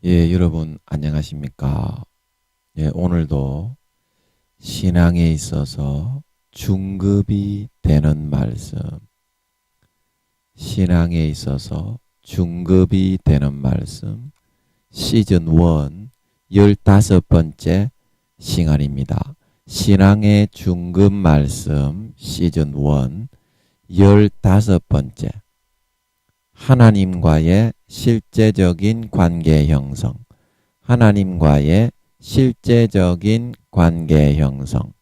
여러분 안녕하십니까? 오늘도 신앙에 있어서 중급이 되는 말씀, 신앙에 있어서 중급이 되는 말씀, 시즌 1 15번째 시간입니다. 신앙의 중급 말씀 시즌 1 15번째, 하나님과의 실제적인 관계 형성, 하나님과의 실제적인 관계 형성,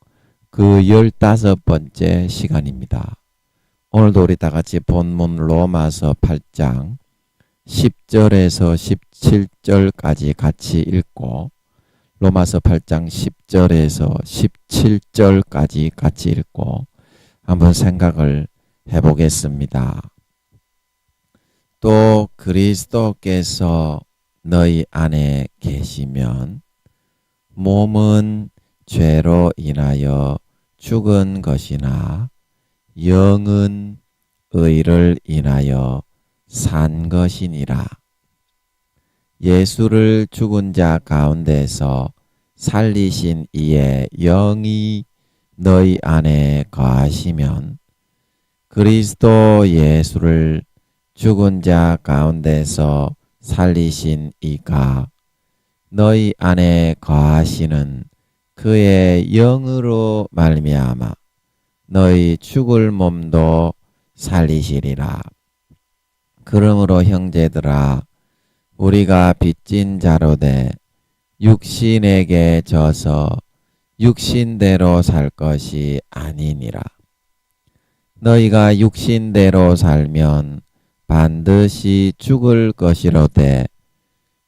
그 15번째 시간입니다. 오늘도 우리 다 같이 본문 로마서 8장 10절에서 17절까지 같이 읽고, 로마서 8장 10절에서 17절까지 같이 읽고 한번 생각을 해보겠습니다. 또 그리스도께서 너희 안에 계시면 몸은 죄로 인하여 죽은 것이나 영은 의를 인하여 산 것이니라. 예수를 죽은 자 가운데서 살리신 이의 영이 너희 안에 거하시면 그리스도 예수를 죽은 자 가운데서 살리신 이가 너희 안에 거하시는 그의 영으로 말미암아 너희 죽을 몸도 살리시리라. 그러므로 형제들아, 우리가 빚진 자로되 육신에게 져서 육신대로 살 것이 아니니라. 너희가 육신대로 살면 반드시 죽을 것이로되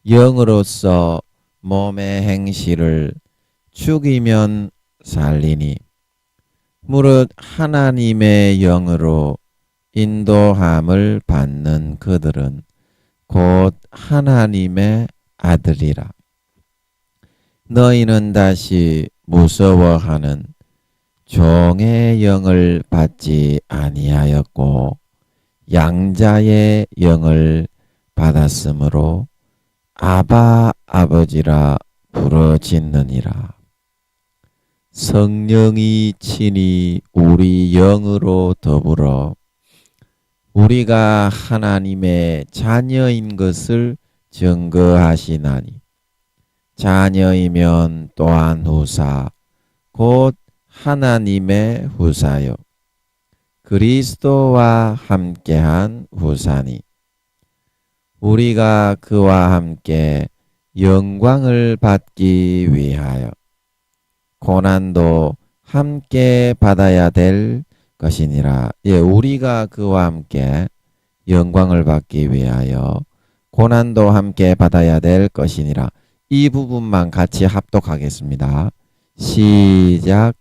영으로서 몸의 행실을 죽이면 살리니, 무릇 하나님의 영으로 인도함을 받는 그들은 곧 하나님의 아들이라. 너희는 다시 무서워하는 종의 영을 받지 아니하였고 양자의 영을 받았으므로 아바 아버지라 부르짖느니라. 성령이 친히 우리 영으로 더불어 우리가 하나님의 자녀인 것을 증거하시나니, 자녀이면 또한 후사 곧 하나님의 후사요 그리스도와 함께한 후사니, 우리가 그와 함께 영광을 받기 위하여 고난도 함께 받아야 될 것이니라. 우리가 그와 함께 영광을 받기 위하여 고난도 함께 받아야 될 것이니라. 이 부분만 같이 합독하겠습니다. 시작.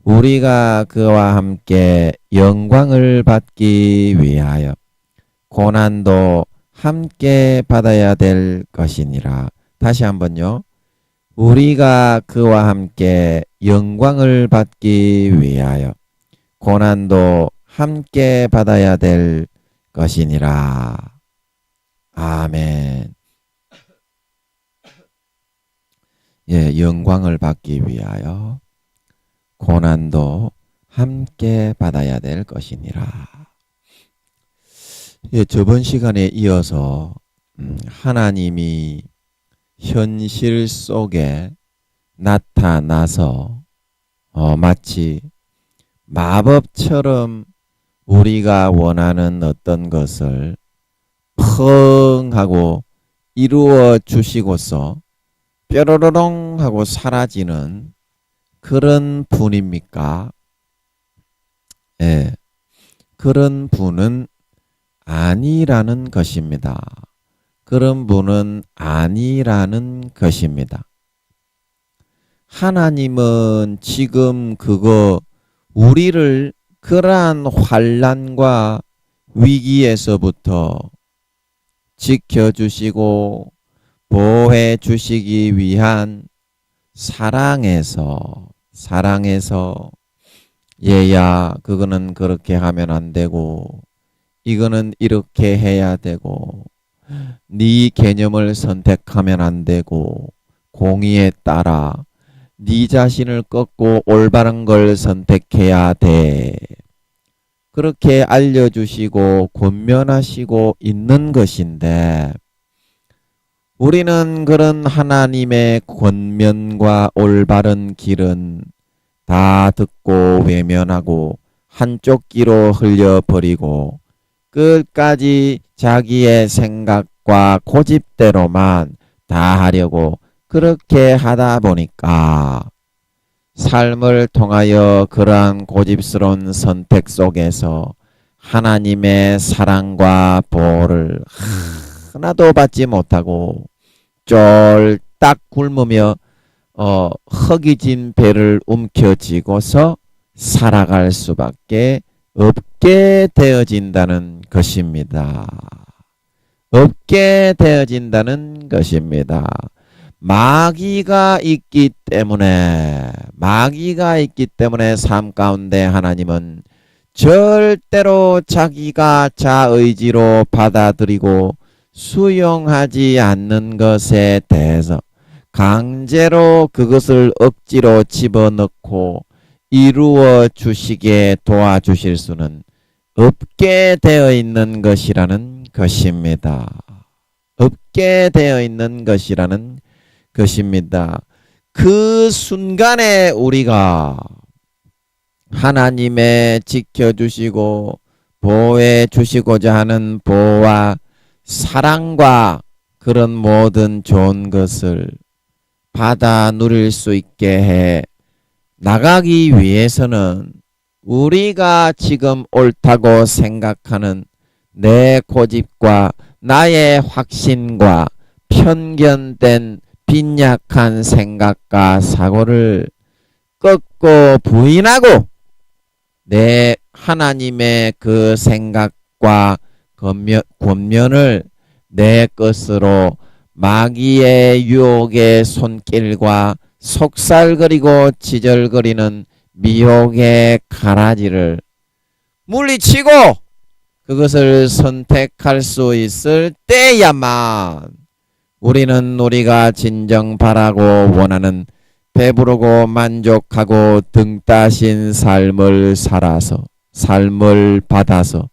우리가 그와 함께 영광을 받기 위하여 고난도 함께 받아야 될 것이니라. 다시 한번요. 우리가 그와 함께 영광을 받기 위하여 고난도 함께 받아야 될 것이니라. 아멘. 영광을 받기 위하여 고난도 함께 받아야 될 것이니라. 저번 시간에 이어서 하나님이 현실 속에 나타나서 마치 마법처럼 우리가 원하는 어떤 것을 펑 하고 이루어 주시고서 뾰로로롱 하고 사라지는 그런 분입니까? 그런 분은 아니라는 것입니다. 그런 분은 아니라는 것입니다. 하나님은 지금 우리를 그러한 환난과 위기에서부터 지켜주시고 보호해 주시기 위한 사랑에서 얘야, 그거는 그렇게 하면 안 되고 이거는 이렇게 해야 되고 네 개념을 선택하면 안 되고 공의에 따라 네 자신을 꺾고 올바른 걸 선택해야 돼. 그렇게 알려주시고 권면하시고 있는 것인데 우리는 그런 하나님의 권면과 올바른 길은 다 듣고 외면하고 한쪽 귀로 흘려버리고 끝까지 자기의 생각과 고집대로만 다 하려고 그렇게 하다 보니까 삶을 통하여 그러한 고집스러운 선택 속에서 하나님의 사랑과 보호를 하나도 받지 못하고 쫄딱 굶으며 허기진 배를 움켜쥐고서 살아갈 수밖에 없게 되어진다는 것입니다. 없게 되어진다는 것입니다. 마귀가 있기 때문에 삶 가운데 하나님은 절대로 자기가 자의지로 받아들이고 수용하지 않는 것에 대해서 강제로 그것을 억지로 집어넣고 이루어 주시게 도와주실 수는 없게 되어 있는 것이라는 것입니다. 없게 되어 있는 것이라는 것입니다. 그 순간에 우리가 하나님의 지켜주시고 보호해 주시고자 하는 보호와 사랑과 그런 모든 좋은 것을 받아 누릴 수 있게 해 나가기 위해서는 우리가 지금 옳다고 생각하는 내 고집과 나의 확신과 편견된 빈약한 생각과 사고를 꺾고 부인하고 내 하나님의 그 생각과 권면을 내 것으로 마귀의 유혹의 손길과 속살거리고 지절거리는 미혹의 가라지를 물리치고 그것을 선택할 수 있을 때야만 우리는 우리가 진정 바라고 원하는 배부르고 만족하고 등 따신 삶을 살아서 삶을 받아서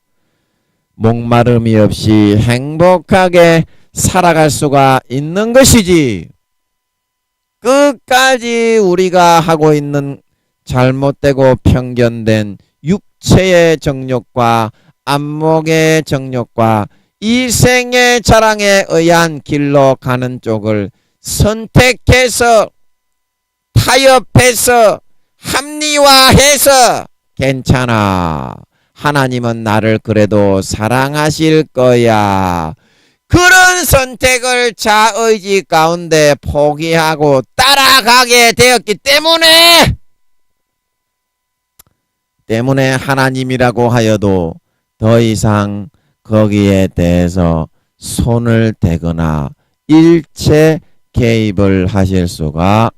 목마름이 없이 행복하게 살아갈 수가 있는 것이지. 끝까지 우리가 하고 있는 잘못되고 편견된 육체의 정욕과 안목의 정욕과 이생의 자랑에 의한 길로 가는 쪽을 선택해서 타협해서 합리화해서 괜찮아. 하나님은 나를 그래도 사랑하실 거야. 그런 선택을 자의지 가운데 포기하고 따라가게 되었기 때문에 하나님이라고 하여도 더 이상 거기에 대해서 손을 대거나 일체 개입을 하실 수가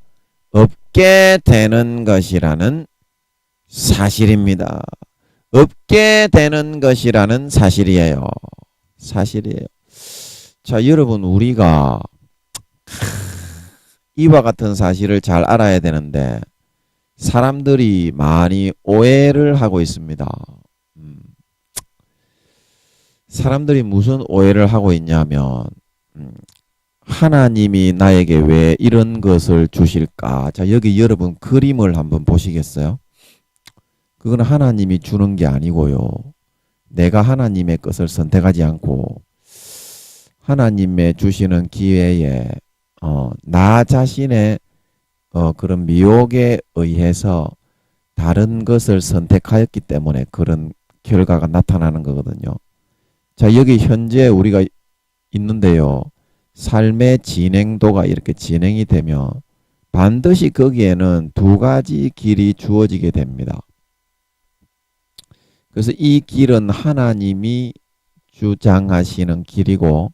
없게 되는 것이라는 사실입니다. 없게 되는 것이라는 사실이에요. 자, 여러분, 우리가 이와 같은 사실을 잘 알아야 되는데 사람들이 많이 오해를 하고 있습니다. 사람들이 무슨 오해를 하고 있냐면 하나님이 나에게 왜 이런 것을 주실까? 자, 여기 여러분 그림을 한번 보시겠어요? 그건 하나님이 주는 게 아니고요. 내가 하나님의 것을 선택하지 않고 하나님의 주시는 기회에 나 자신의 그런 미혹에 의해서 다른 것을 선택하였기 때문에 그런 결과가 나타나는 거거든요. 자, 여기 현재 우리가 있는데요. 삶의 진행도가 이렇게 진행이 되면 반드시 거기에는 두 가지 길이 주어지게 됩니다. 그래서 이 길은 하나님이 주장하시는 길이고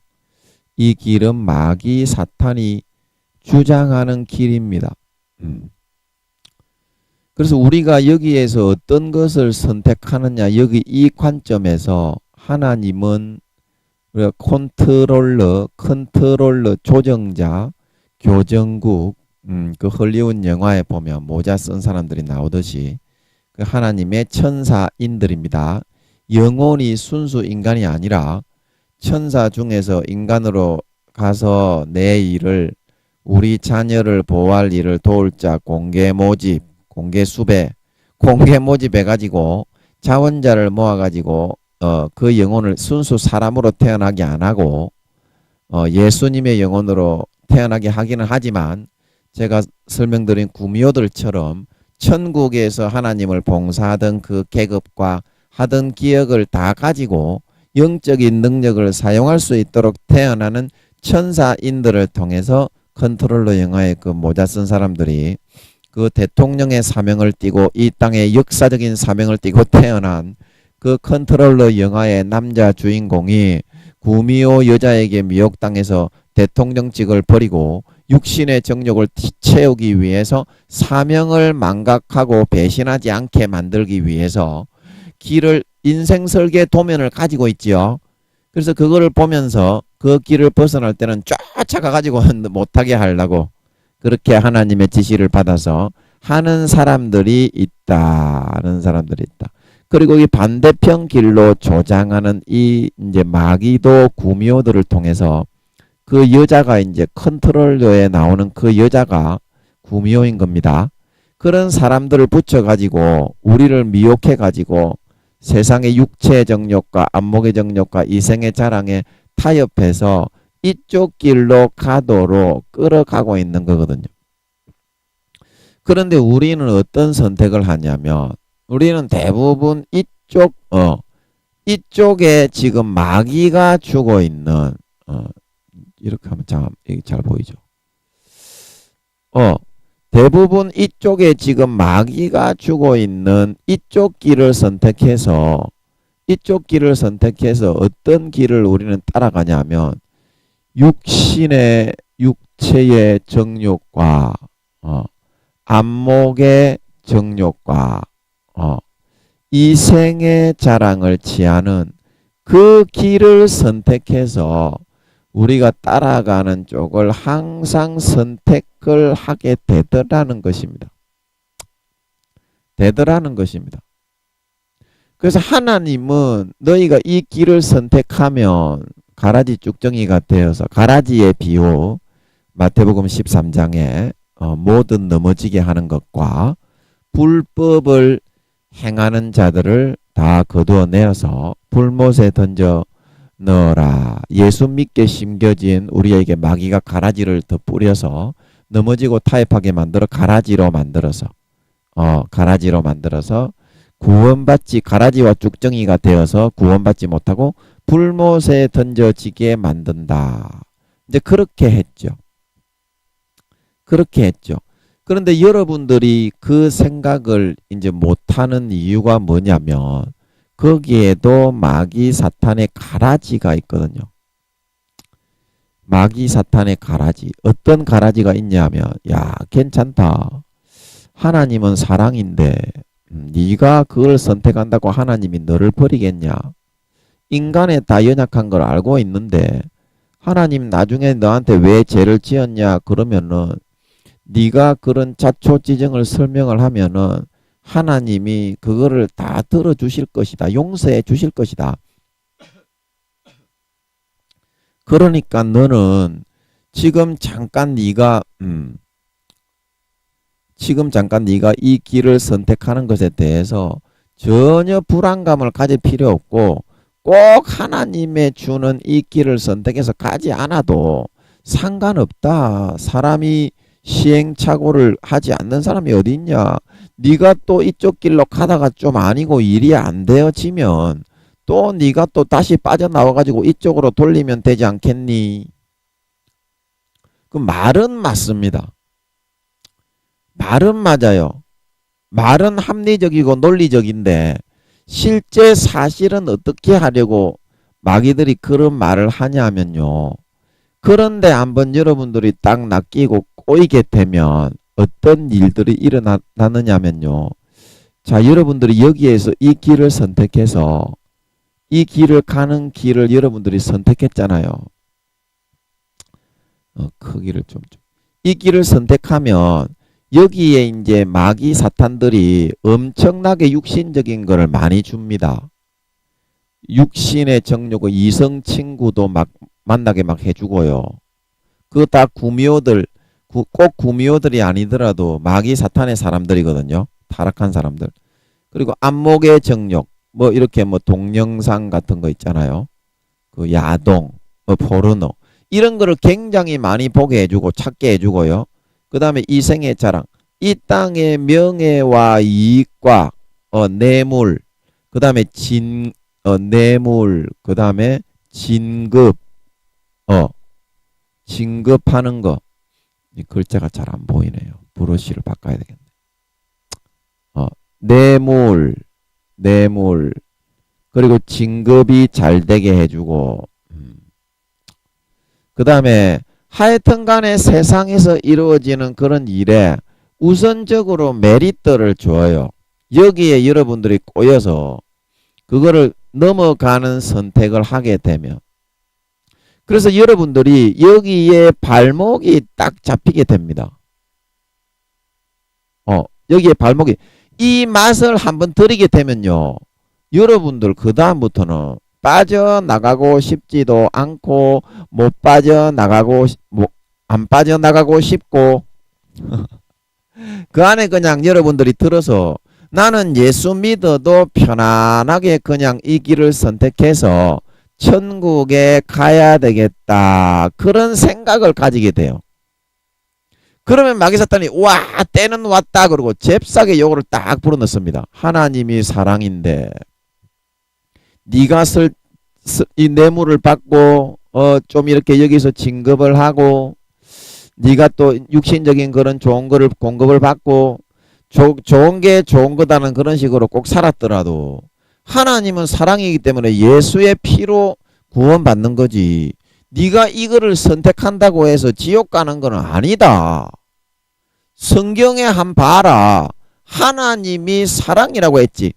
이 길은 마귀 사탄이 주장하는 길입니다. 그래서 우리가 여기에서 어떤 것을 선택하느냐, 여기 이 관점에서 하나님은 우리가 컨트롤러, 조정자, 교정국, 그 헐리우드 영화에 보면 모자 쓴 사람들이 나오듯이 그 하나님의 천사인들입니다. 영혼이 순수 인간이 아니라 천사 중에서 인간으로 가서 내 일을, 우리 자녀를 보호할 일을 도울 자 공개 모집, 공개 수배, 공개 모집해가지고 자원자를 모아가지고 그 영혼을 순수 사람으로 태어나게 안 하고 예수님의 영혼으로 태어나게 하기는 하지만 제가 설명드린 구미호들처럼 천국에서 하나님을 봉사하던 그 계급과 하던 기억을 다 가지고 영적인 능력을 사용할 수 있도록 태어나는 천사인들을 통해서 컨트롤러 영화의 그 모자 쓴 사람들이 그 대통령의 사명을 띠고 이 땅의 역사적인 사명을 띠고 태어난 그 컨트롤러 영화의 남자 주인공이 구미호 여자에게 미혹당해서 대통령직을 버리고 육신의 정욕을 채우기 위해서 사명을 망각하고 배신하지 않게 만들기 위해서 길을, 인생 설계 도면을 가지고 있지요. 그래서 그거를 보면서 그 길을 벗어날 때는 쫓아가가지고 못하게 하려고 그렇게 하나님의 지시를 받아서 하는 사람들이 있다. 하는 사람들이 있다. 그리고 이 반대편 길로 조장하는 이 이제 마귀도 구미호들을 통해서 그 여자가 이제 컨트롤러에 나오는 그 여자가 구미호인 겁니다. 그런 사람들을 붙여가지고 우리를 미혹해가지고 세상의 육체의 정욕과 안목의 정욕과 이생의 자랑에 타협해서 이쪽 길로 가도록 끌어가고 있는 거거든요. 그런데 우리는 어떤 선택을 하냐면 우리는 대부분 이쪽에 지금 마귀가 주고 있는 이렇게 하면 잘 보이죠. 대부분 이쪽에 지금 마귀가 주고 있는 이쪽 길을 선택해서 어떤 길을 우리는 따라가냐면 육체의 정욕과 안목의 정욕과 이생의 자랑을 취하는 그 길을 선택해서 우리가 따라가는 쪽을 항상 선택을 하게 되더라는 것입니다. 그래서 하나님은 너희가 이 길을 선택하면 가라지 쭉정이가 되어서 가라지의 비유 마태복음 13장에 모든 넘어지게 하는 것과 불법을 행하는 자들을 다 거두어내어서 불못에 던져 넣어라. 예수 믿게 심겨진 우리에게 마귀가 가라지를 더 뿌려서 넘어지고 타협하게 만들어 가라지로 만들어서 구원받지, 가라지와 쭉정이가 되어서 구원받지 못하고 불못에 던져지게 만든다. 이제 그렇게 했죠. 그런데 여러분들이 그 생각을 이제 못하는 이유가 뭐냐면 거기에도 마귀 사탄의 가라지가 있거든요. 마귀 사탄의 가라지. 어떤 가라지가 있냐면 야, 괜찮다. 하나님은 사랑인데 네가 그걸 선택한다고 하나님이 너를 버리겠냐? 인간의 다 연약한 걸 알고 있는데 하나님 나중에 너한테 왜 죄를 지었냐 그러면은 네가 그런 자초지정을 설명을 하면은 하나님이 그거를 다 들어주실 것이다. 용서해 주실 것이다. 그러니까 너는 지금 잠깐 네가 이 길을 선택하는 것에 대해서 전혀 불안감을 가질 필요 없고 꼭 하나님의 주는 이 길을 선택해서 가지 않아도 상관없다. 사람이 시행착오를 하지 않는 사람이 어디 있냐. 네가 또 이쪽 길로 가다가 좀 아니고 일이 안 되어지면 또 네가 또 다시 빠져나와가지고 이쪽으로 돌리면 되지 않겠니? 그 말은 맞습니다. 말은 맞아요. 말은 합리적이고 논리적인데 실제 사실은 어떻게 하려고 마귀들이 그런 말을 하냐면요. 그런데 한번 여러분들이 딱 낚이고 꼬이게 되면 어떤 일들이 일어나느냐면요. 자, 여러분들이 여기에서 이 길을 선택해서 이 길을 가는 길을 여러분들이 선택했잖아요. 크기를 좀. 이 길을 선택하면 여기에 이제 마귀 사탄들이 엄청나게 육신적인 거를 많이 줍니다. 육신의 정욕을 이성 친구도 막 만나게 막 해주고요. 그거 다 구미호들, 꼭 구미호들이 아니더라도 마귀 사탄의 사람들이거든요. 타락한 사람들. 그리고 안목의 정욕, 뭐 이렇게 뭐 동영상 같은 거 있잖아요. 그 야동, 포르노 이런 거를 굉장히 많이 보게 해주고 찾게 해주고요. 그 다음에 이생의 자랑, 이 땅의 명예와 이익과 뇌물, 그 다음에 뇌물, 그 다음에 진급, 진급하는 거. 이 글자가 잘 안 보이네요. 브러쉬를 바꿔야 되겠네. 뇌물, 그리고 진급이 잘 되게 해주고, 그 다음에 하여튼 간에 세상에서 이루어지는 그런 일에 우선적으로 메리트를 줘요. 여기에 여러분들이 꼬여서 그거를 넘어가는 선택을 하게 되면, 그래서 여러분들이 여기에 발목이 딱 잡히게 됩니다. 여기에 발목이, 이 맛을 한번 들이게 되면요, 여러분들 그 다음부터는 빠져나가고 싶지도 않고 못 빠져나가고 안 빠져나가고 싶고 그 안에 그냥 여러분들이 들어서 나는 예수 믿어도 편안하게 그냥 이 길을 선택해서 천국에 가야 되겠다, 그런 생각을 가지게 돼요. 그러면 마귀 사탄이 와 때는 왔다 그러고 잽싸게 요거를 딱 불어넣습니다. 하나님이 사랑인데 네가 이 뇌물을 받고 좀 이렇게 여기서 진급을 하고 네가 또 육신적인 그런 좋은 거를 공급을 받고 좋은 게 좋은 거다는 그런 식으로 꼭 살았더라도 하나님은 사랑이기 때문에 예수의 피로 구원받는 거지, 네가 이거를 선택한다고 해서 지옥 가는 건 아니다. 성경에 한 봐라. 하나님이 사랑이라고 했지,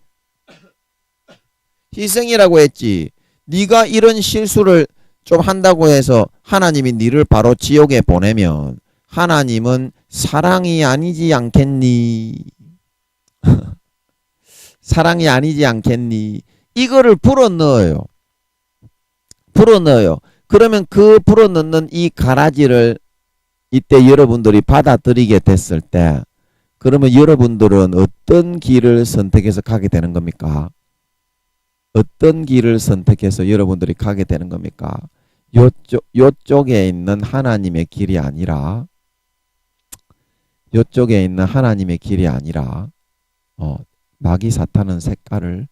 희생이라고 했지. 네가 이런 실수를 좀 한다고 해서 하나님이 네를 바로 지옥에 보내면 하나님은 사랑이 아니지 않겠니? 사랑이 아니지 않겠니? 이거를 불어넣어요. 그러면 그 불어넣는 이 가라지를 이때 여러분들이 받아들이게 됐을 때, 그러면 여러분들은 어떤 길을 선택해서 가게 되는 겁니까? 어떤 길을 선택해서 여러분들이 가게 되는 겁니까? 요쪽에 있는 하나님의 길이 아니라, 요쪽에 있는 하나님의 길이 아니라, 마귀 사탄은 색깔을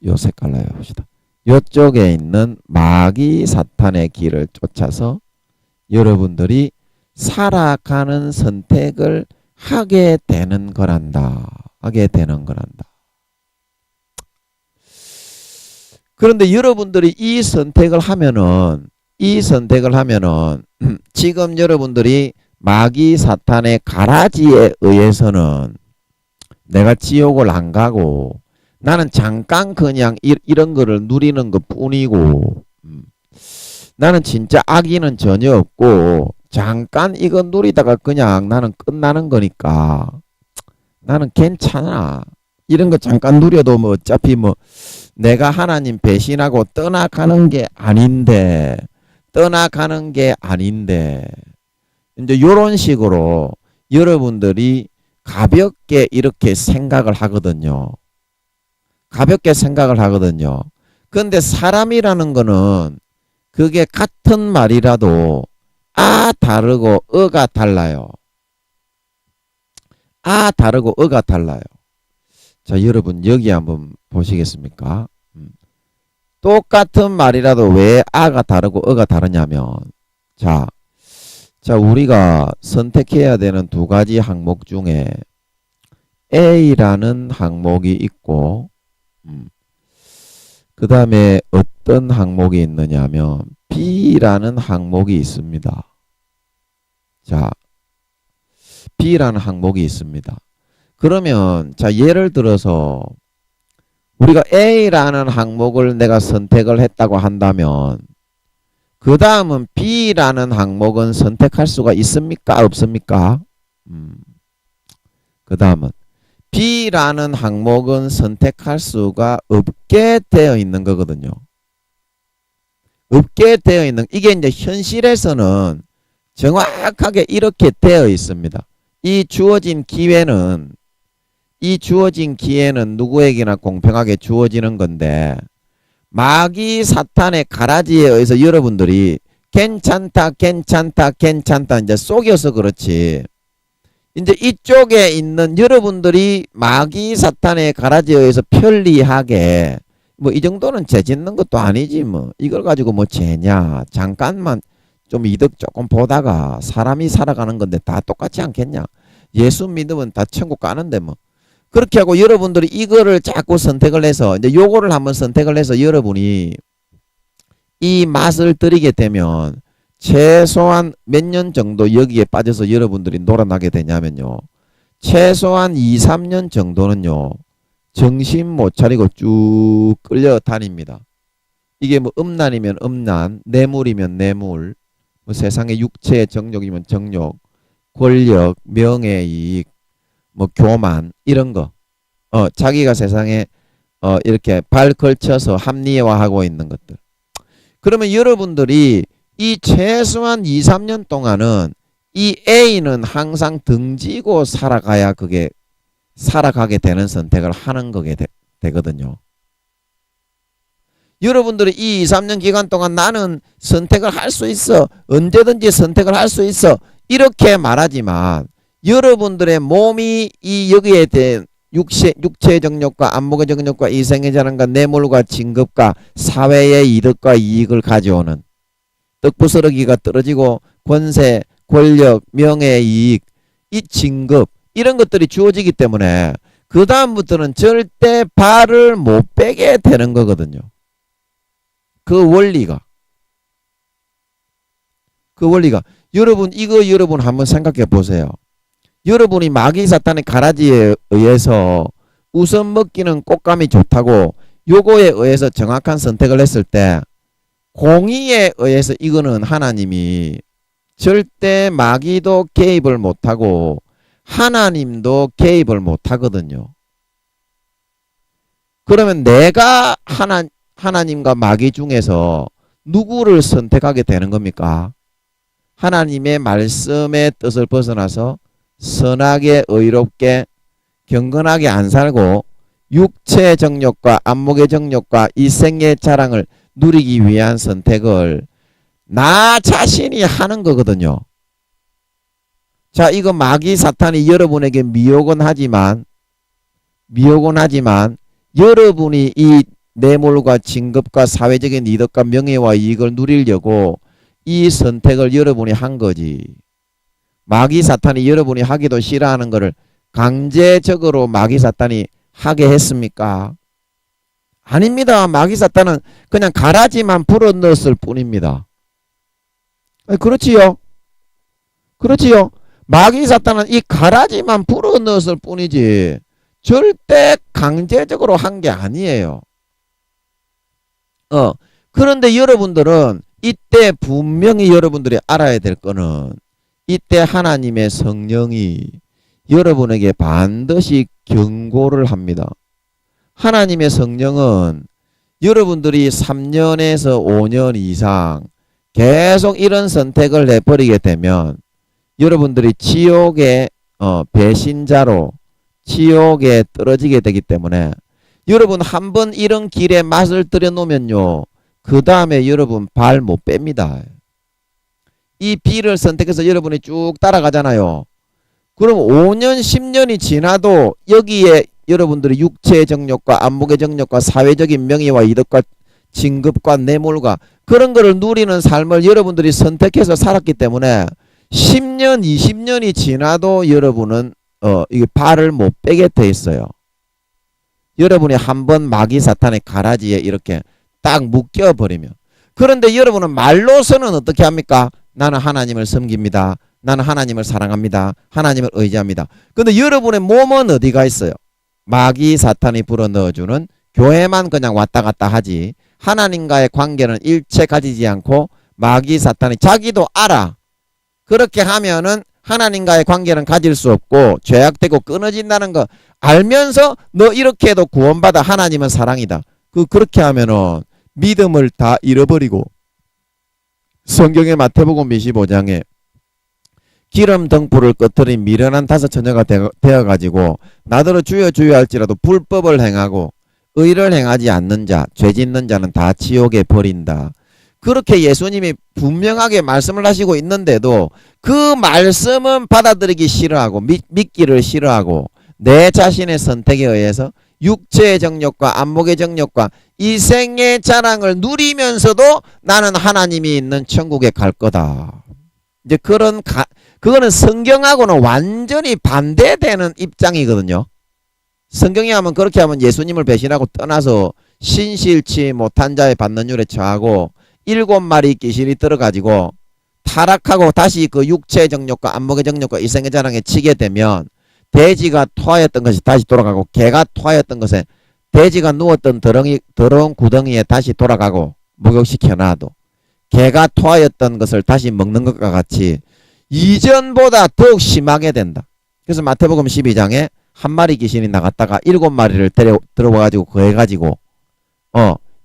요 색깔로 해봅시다. 요쪽에 있는 마귀 사탄의 길을 쫓아서 여러분들이 살아가는 선택을 하게 되는 거란다. 그런데 여러분들이 이 선택을 하면은 지금 여러분들이 마귀 사탄의 가라지에 의해서는 내가 지옥을 안 가고 나는 잠깐 그냥 이런 거를 누리는 것 뿐이고, 나는 진짜 악의는 전혀 없고 잠깐 이거 누리다가 그냥 나는 끝나는 거니까 나는 괜찮아. 이런 거 잠깐 누려도 뭐 어차피 뭐 내가 하나님 배신하고 떠나가는 게 아닌데 이제 요런 식으로 여러분들이 가볍게 이렇게 생각을 하거든요. 근데 사람이라는 거는 그게 같은 말이라도 다르고 어가 달라요. 다르고 어가 달라요. 자, 여러분 여기 한번 보시겠습니까? 똑같은 말이라도 왜 아가 다르고 어가 다르냐면, 자 우리가 선택해야 되는 두 가지 항목 중에 A라는 항목이 있고, 그 다음에 어떤 항목이 있느냐면 B라는 항목이 있습니다. 자, B라는 항목이 있습니다. 그러면 자, 예를 들어서 우리가 A라는 항목을 내가 선택을 했다고 한다면 그 다음은 B라는 항목은 선택할 수가 있습니까? 없습니까? 그 다음은 B라는 항목은 선택할 수가 없게 되어 있는 거거든요. 없게 되어 있는, 이게 이제 현실에서는 정확하게 이렇게 되어 있습니다. 이 주어진 기회는 누구에게나 공평하게 주어지는 건데, 마귀 사탄의 가라지에 의해서 여러분들이 괜찮다 이제 속여서 그렇지, 이제 이쪽에 있는 여러분들이 마귀 사탄의 가라지에 의해서 편리하게 뭐 이 정도는 죄 짓는 것도 아니지 뭐 이걸 가지고 뭐 죄냐, 잠깐만 좀 이득 조금 보다가 사람이 살아가는 건데 다 똑같지 않겠냐, 예수 믿으면 다 천국 가는데 뭐 그렇게 하고 여러분들이 이거를 자꾸 선택을 해서 이제 요거를 한번 선택을 해서 여러분이 이 맛을 들이게 되면 최소한 몇 년 정도 여기에 빠져서 여러분들이 놀아나게 되냐면요, 최소한 2, 3년 정도는요 정신 못 차리고 쭉 끌려다닙니다. 이게 뭐 음란이면 음란, 뇌물이면 뇌물, 뭐 세상의 육체의 정욕이면 정욕, 권력, 명예이익, 뭐 교만 이런 거, 자기가 세상에 이렇게 발 걸쳐서 합리화하고 있는 것들. 그러면 여러분들이 이 최소한 2, 3년 동안은 이 A는 항상 등지고 살아가야 그게 살아가게 되는 선택을 하는 거게 되거든요. 여러분들이 이 2, 3년 기간 동안 나는 선택을 할 수 있어, 언제든지 선택을 할 수 있어 이렇게 말하지만 여러분들의 몸이 이 여기에 대한 육체의 정욕과 안목의 정욕과 이생의 자랑과 뇌물과 진급과 사회의 이득과 이익을 가져오는 떡부스러기가 떨어지고 권세, 권력, 명예, 이익, 이 진급 이런 것들이 주어지기 때문에 그 다음부터는 절대 발을 못 빼게 되는 거거든요. 그 원리가 여러분 이거 여러분 한번 생각해 보세요. 여러분이 마귀 사탄의 가라지에 의해서 우선 먹기는 꽃감이 좋다고 요거에 의해서 정확한 선택을 했을 때 공의에 의해서 이거는 하나님이 절대 마귀도 개입을 못하고 하나님도 개입을 못하거든요. 그러면 내가 하나님과 마귀 중에서 누구를 선택하게 되는 겁니까? 하나님의 말씀의 뜻을 벗어나서 선하게 의롭게 경건하게 안 살고 육체 정욕과 안목의 정욕과 이생의 자랑을 누리기 위한 선택을 나 자신이 하는 거거든요. 자, 이거 마귀 사탄이 여러분에게 미혹은 하지만 여러분이 이 뇌물과 진급과 사회적인 이득과 명예와 이익을 누리려고 이 선택을 여러분이 한 거지. 마귀 사탄이 여러분이 하기도 싫어하는 거를 강제적으로 마귀 사탄이 하게 했습니까? 아닙니다. 마귀 사탄은 그냥 가라지만 불어넣었을 뿐입니다. 그렇지요? 마귀 사탄은 이 가라지만 불어넣었을 뿐이지 절대 강제적으로 한 게 아니에요. 그런데 여러분들은 이때 분명히 여러분들이 알아야 될 거는 이때 하나님의 성령이 여러분에게 반드시 경고를 합니다. 하나님의 성령은 여러분들이 3년에서 5년 이상 계속 이런 선택을 해버리게 되면 여러분들이 지옥의 배신자로 지옥에 떨어지게 되기 때문에 여러분 한번 이런 길에 맛을 들여놓으면요 그 다음에 여러분 발 못 뺍니다. 이 B를 선택해서 여러분이 쭉 따라가잖아요. 그럼 5년 10년이 지나도 여기에 여러분들이 육체의 정욕과 안목의 정욕과 사회적인 명예와 이득과 진급과 뇌물과 그런 거를 누리는 삶을 여러분들이 선택해서 살았기 때문에 10년 20년이 지나도 여러분은 이게 발을 못 빼게 돼 있어요. 여러분이 한번 마귀 사탄의 가라지에 이렇게 딱 묶여버리면. 그런데 여러분은 말로서는 어떻게 합니까? 나는 하나님을 섬깁니다. 나는 하나님을 사랑합니다. 하나님을 의지합니다. 근데 여러분의 몸은 어디가 있어요? 마귀 사탄이 불어넣어주는 교회만 그냥 왔다 갔다 하지 하나님과의 관계는 일체 가지지 않고 마귀 사탄이 자기도 알아. 그렇게 하면은 하나님과의 관계는 가질 수 없고 죄악되고 끊어진다는 거 알면서 너 이렇게 해도 구원받아. 하나님은 사랑이다. 그렇게 하면은 믿음을 다 잃어버리고 성경의 마태복음 25장에 기름 등불을 꺼트린 미련한 다섯 처녀가 되어가지고 나더러 주여 주여 할지라도 불법을 행하고 의를 행하지 않는 자, 죄 짓는 자는 다 지옥에 버린다. 그렇게 예수님이 분명하게 말씀을 하시고 있는데도 그 말씀은 받아들이기 싫어하고 믿기를 싫어하고 내 자신의 선택에 의해서 육체의 정욕과 안목의 정욕과 이생의 자랑을 누리면서도 나는 하나님이 있는 천국에 갈 거다. 이제 그거는 성경하고는 완전히 반대되는 입장이거든요. 성경이 하면 그렇게 하면 예수님을 배신하고 떠나서 신실치 못한 자의 받는 율에 처하고 7마리 귀신이 들어가지고 타락하고 다시 그 육체의 정욕과 안목의 정욕과 이생의 자랑에 치게 되면 돼지가 토하였던 것이 다시 돌아가고 개가 토하였던 것에 돼지가 누웠던 더러운 구덩이에 다시 돌아가고 목욕시켜놔도 개가 토하였던 것을 다시 먹는 것과 같이 이전보다 더욱 심하게 된다. 그래서 마태복음 12장에 한 마리 귀신이 나갔다가 7마리를 들어와가지고 거해가지고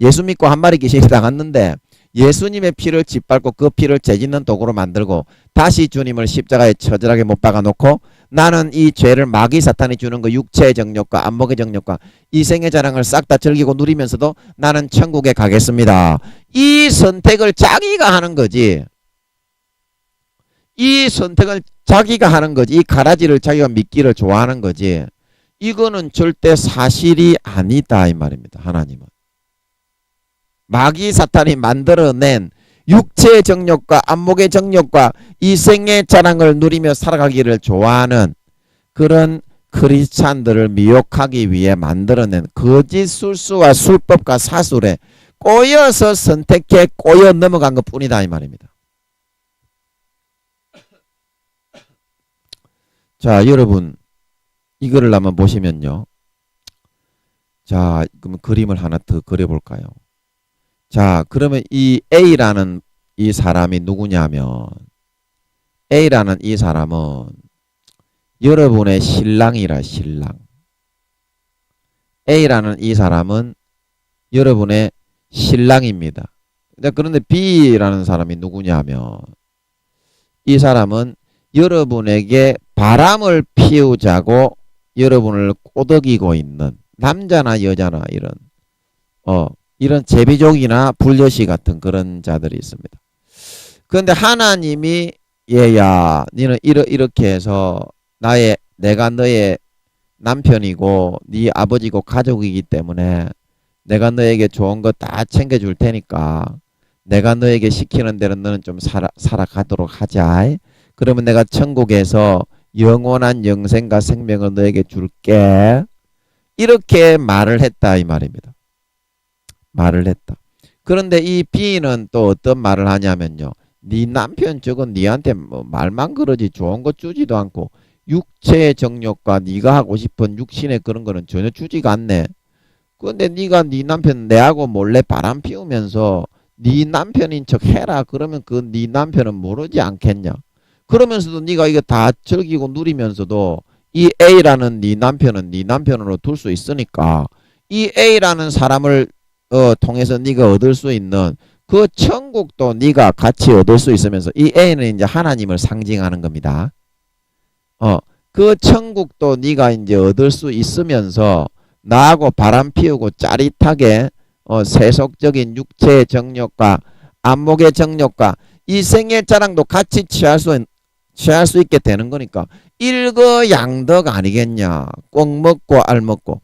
예수 믿고 한 마리 귀신이 나갔는데 예수님의 피를 짓밟고 그 피를 죄짓는 도구로 만들고 다시 주님을 십자가에 처절하게 못 박아놓고 나는 이 죄를 마귀 사탄이 주는 그 육체의 정욕과 안목의 정욕과 이생의 자랑을 싹 다 즐기고 누리면서도 나는 천국에 가겠습니다. 이 선택을 자기가 하는 거지. 이 선택을 자기가 하는 거지. 이 가라지를 자기가 믿기를 좋아하는 거지. 이거는 절대 사실이 아니다 이 말입니다. 하나님은. 마귀 사탄이 만들어낸 육체의 정욕과 안목의 정욕과 이생의 자랑을 누리며 살아가기를 좋아하는 그런 크리스찬들을 미혹하기 위해 만들어낸 거짓 술수와 술법과 사술에 꼬여서 선택해 꼬여 넘어간 것 뿐이다 이 말입니다. 자, 여러분 이거를 한번 보시면요. 자, 그럼 그림을 하나 더 그려볼까요? 자, 그러면 이 A라는 이 사람이 누구냐면 A라는 이 사람은 여러분의 신랑이라 신랑. A라는 이 사람은 여러분의 신랑입니다. 그런데 B라는 사람이 누구냐면 이 사람은 여러분에게 바람을 피우자고 여러분을 꼬드기고 있는 남자나 여자나 이런 제비족이나 불려시 같은 그런 자들이 있습니다. 그런데 하나님이 얘야 너는 이렇게 해서 내가 너의 남편이고 네 아버지고 가족이기 때문에 내가 너에게 좋은 거 다 챙겨줄 테니까 내가 너에게 시키는 대로 너는 좀 살아가도록 하자. 그러면 내가 천국에서 영원한 영생과 생명을 너에게 줄게. 이렇게 말을 했다 이 말입니다. 말을 했다. 그런데 이 B는 또 어떤 말을 하냐면요. 네 남편 저건 네한테 뭐 말만 그러지 좋은 거 주지도 않고 육체의 정욕과 네가 하고 싶은 육신의 그런 거는 전혀 주지가 않네. 그런데 네가 네 남편 내하고 몰래 바람 피우면서 네 남편인 척 해라. 그러면 그 네 남편은 모르지 않겠냐. 그러면서도 네가 이거 다 즐기고 누리면서도 이 A라는 네 남편은 네 남편으로 둘 수 있으니까 이 A라는 사람을 통해서 네가 얻을 수 있는 그 천국도 네가 같이 얻을 수 있으면서 이 A는 이제 하나님을 상징하는 겁니다. 그 천국도 네가 이제 얻을 수 있으면서 나하고 바람 피우고 짜릿하게 세속적인 육체의 정욕과 안목의 정욕과 이생의 자랑도 같이 취할 수 있게 되는 거니까 일거양득 아니겠냐. 꼭 먹고 알 먹고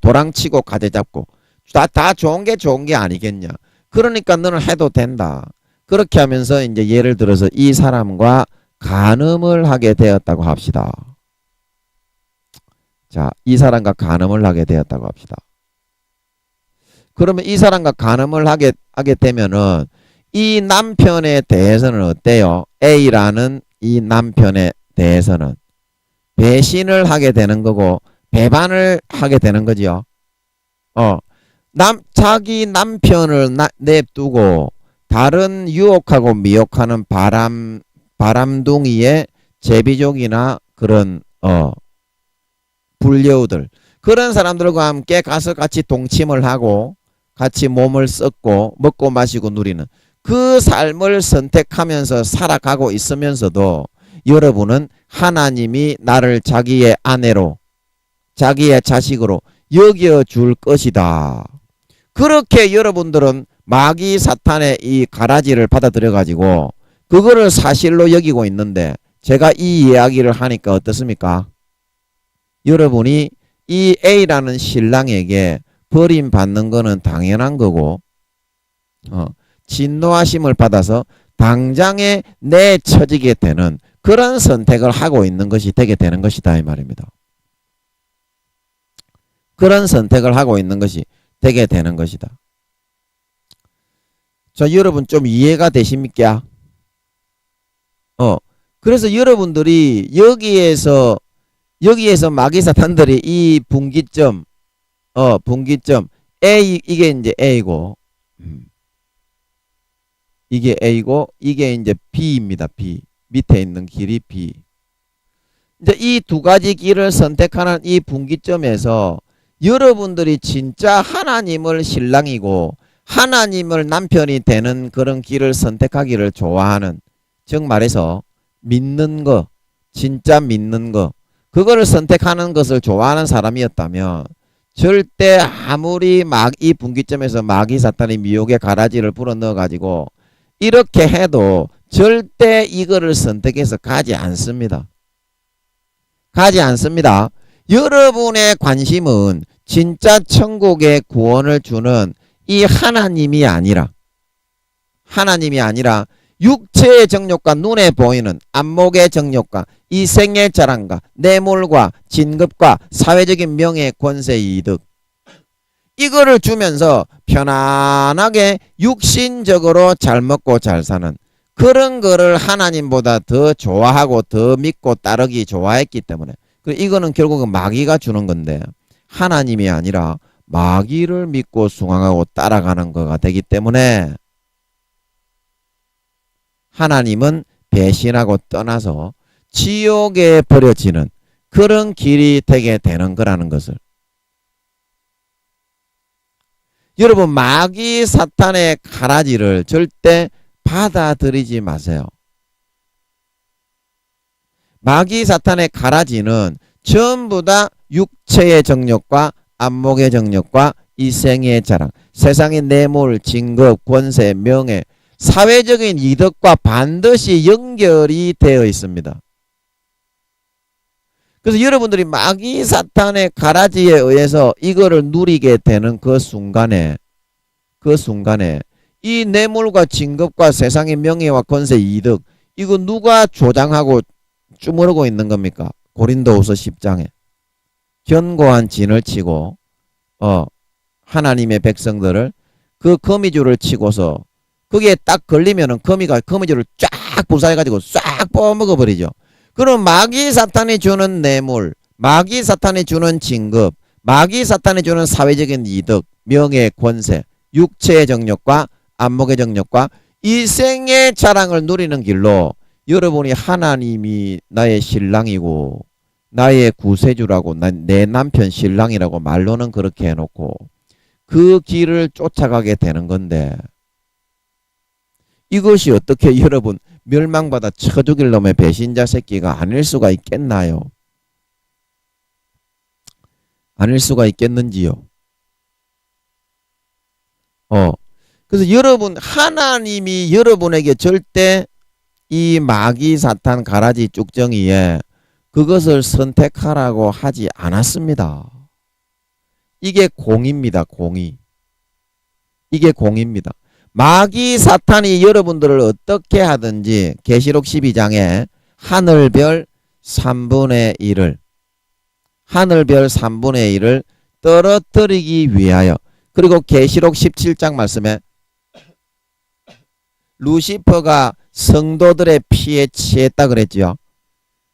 도랑치고 가재 잡고 다 좋은 게 아니겠냐. 그러니까 너는 해도 된다. 그렇게 하면서 이제 예를 들어서 이 사람과 간음을 하게 되었다고 합시다. 자, 이 사람과 간음을 하게 되었다고 합시다. 그러면 이 사람과 간음을 하게 되면은 이 남편에 대해서는 어때요? A라는 이 남편에 대해서는 배신을 하게 되는 거고 배반을 하게 되는 거지요. 자기 남편을 냅두고 다른 유혹하고 미혹하는 바람둥이의 제비족이나 그런 불려우들, 그런 사람들과 함께 가서 같이 동침을 하고 같이 몸을 썩고 먹고 마시고 누리는 그 삶을 선택하면서 살아가고 있으면서도 여러분은 하나님이 나를 자기의 아내로 자기의 자식으로 여겨줄 것이다. 그렇게 여러분들은 마귀 사탄의 이 가라지를 받아들여 가지고 그거를 사실로 여기고 있는데, 제가 이 이야기를 하니까 어떻습니까? 여러분이 이 A라는 신랑에게 버림받는 거는 당연한 거고 진노하심을 받아서 당장에 내쳐지게 되는 그런 선택을 하고 있는 것이 되게 되는 것이다, 이 말입니다. 그런 선택을 하고 있는 것이 되게 되는 것이다. 자, 여러분 좀 이해가 되십니까? 그래서 여러분들이 여기에서 마귀 사탄들이 이 분기점 A, 이게 이제 A고 이게 A고 이게 이제 B입니다. B. 밑에 있는 길이 B. 이제 이 두 가지 길을 선택하는 이 분기점에서 여러분들이 진짜 하나님을 신랑이고 하나님을 남편이 되는 그런 길을 선택하기를 좋아하는, 즉 말해서 믿는 거, 진짜 믿는 거, 그거를 선택하는 것을 좋아하는 사람이었다면 절대 아무리 이 분기점에서 마귀 사탄이 미혹의 가라지를 불어넣어 가지고 이렇게 해도 절대 이거를 선택해서 가지 않습니다. 가지 않습니다. 여러분의 관심은 진짜 천국의 구원을 주는 이 하나님이 아니라 육체의 정욕과 눈에 보이는 안목의 정욕과 이생의 자랑과 뇌물과 진급과 사회적인 명예, 권세, 이득, 이거를 주면서 편안하게 육신적으로 잘 먹고 잘 사는 그런 거를 하나님보다 더 좋아하고 더 믿고 따르기 좋아했기 때문에, 이거는 결국은 마귀가 주는 건데 하나님이 아니라 마귀를 믿고 숭앙하고 따라가는 거가 되기 때문에 하나님은 배신하고 떠나서 지옥에 버려지는 그런 길이 되게 되는 거라는 것을, 여러분 마귀 사탄의 가라지를 절대 받아들이지 마세요. 마귀 사탄의 가라지는 전부 다 육체의 정욕과 안목의 정욕과 이생의 자랑, 세상의 뇌물, 진급, 권세, 명예, 사회적인 이득과 반드시 연결이 되어 있습니다. 그래서 여러분들이 마귀 사탄의 가라지에 의해서 이거를 누리게 되는 그 순간에 이 뇌물과 진급과 세상의 명예와 권세, 이득, 이거 누가 조장하고 주무르고 있는 겁니까? 고린도후서 10장에 견고한 진을 치고 하나님의 백성들을 그 거미줄을 치고서 거기에 딱 걸리면은 거미줄을 쫙 부사해가지고 싹 뽑아먹어버리죠. 그럼 마귀 사탄이 주는 뇌물, 마귀 사탄이 주는 진급, 마귀 사탄이 주는 사회적인 이득, 명예, 권세, 육체의 정욕과 안목의 정욕과 이생의 자랑을 누리는 길로 여러분이 하나님이 나의 신랑이고 나의 구세주라고 내 남편 신랑이라고 말로는 그렇게 해놓고 그 길을 쫓아가게 되는 건데, 이것이 어떻게 여러분 멸망받아 쳐 죽일 놈의 배신자 새끼가 아닐 수가 있겠나요? 아닐 수가 있겠는지요? 그래서 여러분, 하나님이 여러분에게 절대 이 마귀 사탄 가라지 쭉정이에 그것을 선택하라고 하지 않았습니다. 이게 공입니다. 공이. 이게 공입니다. 마귀 사탄이 여러분들을 어떻게 하든지 계시록 12장에 하늘별 3분의 1을 떨어뜨리기 위하여, 그리고 계시록 17장 말씀에 루시퍼가 성도들의 피에 취했다 그랬죠.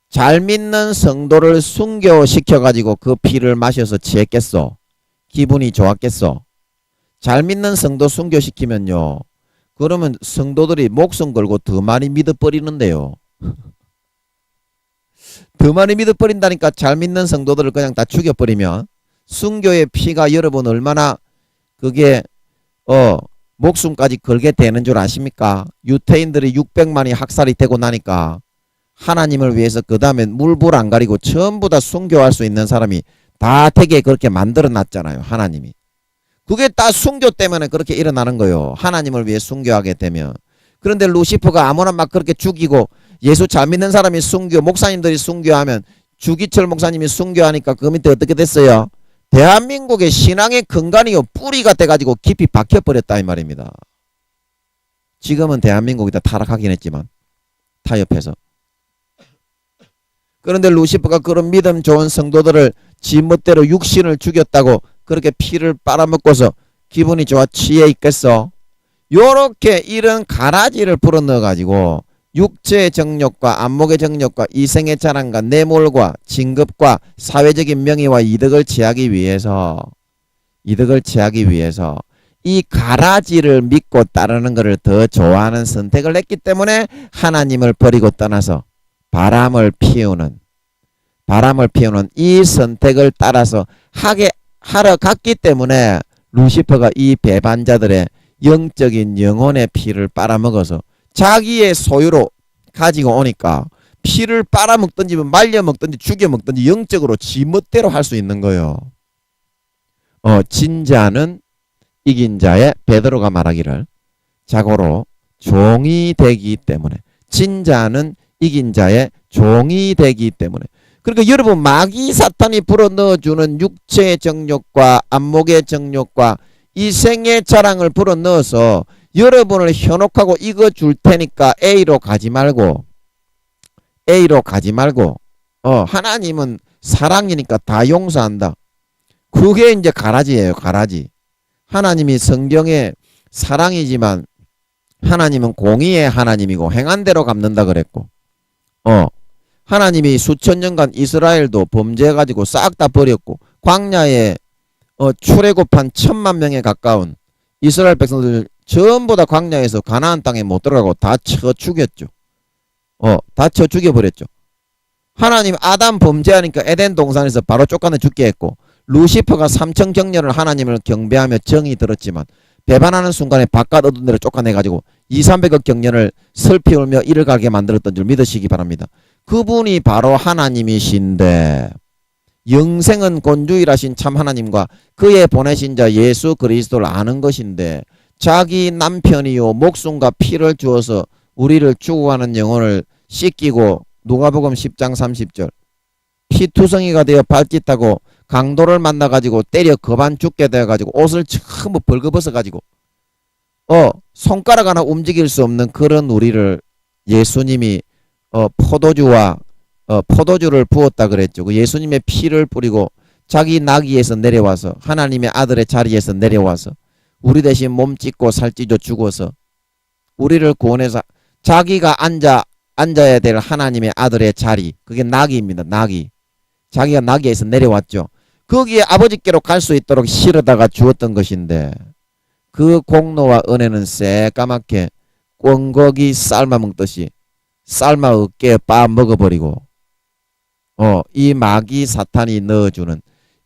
잘 믿는 성도를 순교시켜가지고 그 피를 마셔서 취했겠어? 기분이 좋았겠어? 잘 믿는 성도 순교시키면요, 그러면 성도들이 목숨 걸고 더 많이 믿어버리는데요. 더 많이 믿어버린다니까. 잘 믿는 성도들을 그냥 다 죽여버리면 순교의 피가 여러분 얼마나 그게 목숨까지 걸게 되는 줄 아십니까? 유태인들이 600만이 학살이 되고 나니까 하나님을 위해서 그 다음에 물불 안 가리고 전부 다 순교할 수 있는 사람이 다 되게 그렇게 만들어 놨잖아요. 하나님이. 그게 다 순교 때문에 그렇게 일어나는 거예요. 하나님을 위해 순교하게 되면. 그런데 루시퍼가 아무나 막 그렇게 죽이고 예수 잘 믿는 사람이 순교, 목사님들이 순교하면 주기철 목사님이 순교하니까 그 밑에 어떻게 됐어요? 대한민국의 신앙의 근간이요, 뿌리가 돼가지고 깊이 박혀버렸다 이 말입니다. 지금은 대한민국이 다 타락하긴 했지만 타협해서. 그런데 루시퍼가 그런 믿음 좋은 성도들을 지멋대로 육신을 죽였다고 그렇게 피를 빨아먹고서 기분이 좋아 취해 있겠어? 요렇게 이런 가라지를 불어넣어가지고 육체의 정욕과 안목의 정욕과 이생의 자랑과 뇌물과 진급과 사회적인 명예와 이득을 취하기 위해서 이 가라지를 믿고 따르는 것을 더 좋아하는 선택을 했기 때문에 하나님을 버리고 떠나서 바람을 피우는 이 선택을 따라서 하러 갔기 때문에 루시퍼가 이 배반자들의 영적인 영혼의 피를 빨아먹어서 자기의 소유로 가지고 오니까 피를 빨아먹든지 말려먹든지 죽여먹든지 영적으로 지멋대로 할 수 있는 거예요. 진자는 이긴 자의, 베드로가 말하기를, 자고로 종이 되기 때문에, 진자는 이긴 자의 종이 되기 때문에. 그러니까 여러분, 마귀 사탄이 불어넣어주는 육체의 정욕과 안목의 정욕과 이생의 자랑을 불어넣어서 여러분을 현혹하고 이거 줄 테니까 A로 가지 말고 하나님은 사랑이니까 다 용서한다. 그게 이제 가라지예요. 가라지. 하나님이 성경에 사랑이지만 하나님은 공의의 하나님이고 행한 대로 갚는다 그랬고, 하나님이 수천 년간 이스라엘도 범죄해가지고 싹 다 버렸고 광야에 출애굽한 1000만 명에 가까운 이스라엘 백성들 전부 다 광야에서 가나안 땅에 못 들어가고 다 쳐 죽였죠. 다 쳐 죽여버렸죠. 하나님 아담 범죄하니까 에덴 동산에서 바로 쫓아내 죽게 했고, 루시퍼가 3000 경렬을 하나님을 경배하며 정이 들었지만 배반하는 순간에 바깥 어두운 데로 쫓아내가지고 200~300억 경년을 슬피 울며 이를 가게 만들었던 줄 믿으시기 바랍니다. 그분이 바로 하나님이신데, 영생은 곤주일하신 참 하나님과 그의 보내신 자 예수 그리스도를 아는 것인데, 자기 남편이요 목숨과 피를 주어서 우리를 죽어가는 영혼을 씻기고, 누가복음 10장 30절, 피투성이가 되어 발짓하고 강도를 만나가지고 때려 거반 죽게 되어가지고 옷을 전부 벌거벗어가지고 손가락 하나 움직일 수 없는 그런 우리를 예수님이 포도주를 부었다 그랬죠. 그 예수님의 피를 뿌리고 자기 나귀에서 내려와서 하나님의 아들의 자리에서 내려와서 우리 대신 몸 찢고 살찌져 죽어서 우리를 구원해서 자기가 앉아야 될 하나님의 아들의 자리, 그게 나귀입니다. 나귀. 자기가 나귀에서 내려왔죠. 거기에 아버지께로 갈 수 있도록 실어다가 주었던 것인데, 그 공로와 은혜는 새까맣게 꿩거기 삶아 먹듯이 삶아 어깨에 빠 먹어버리고, 이 마귀 사탄이 넣어주는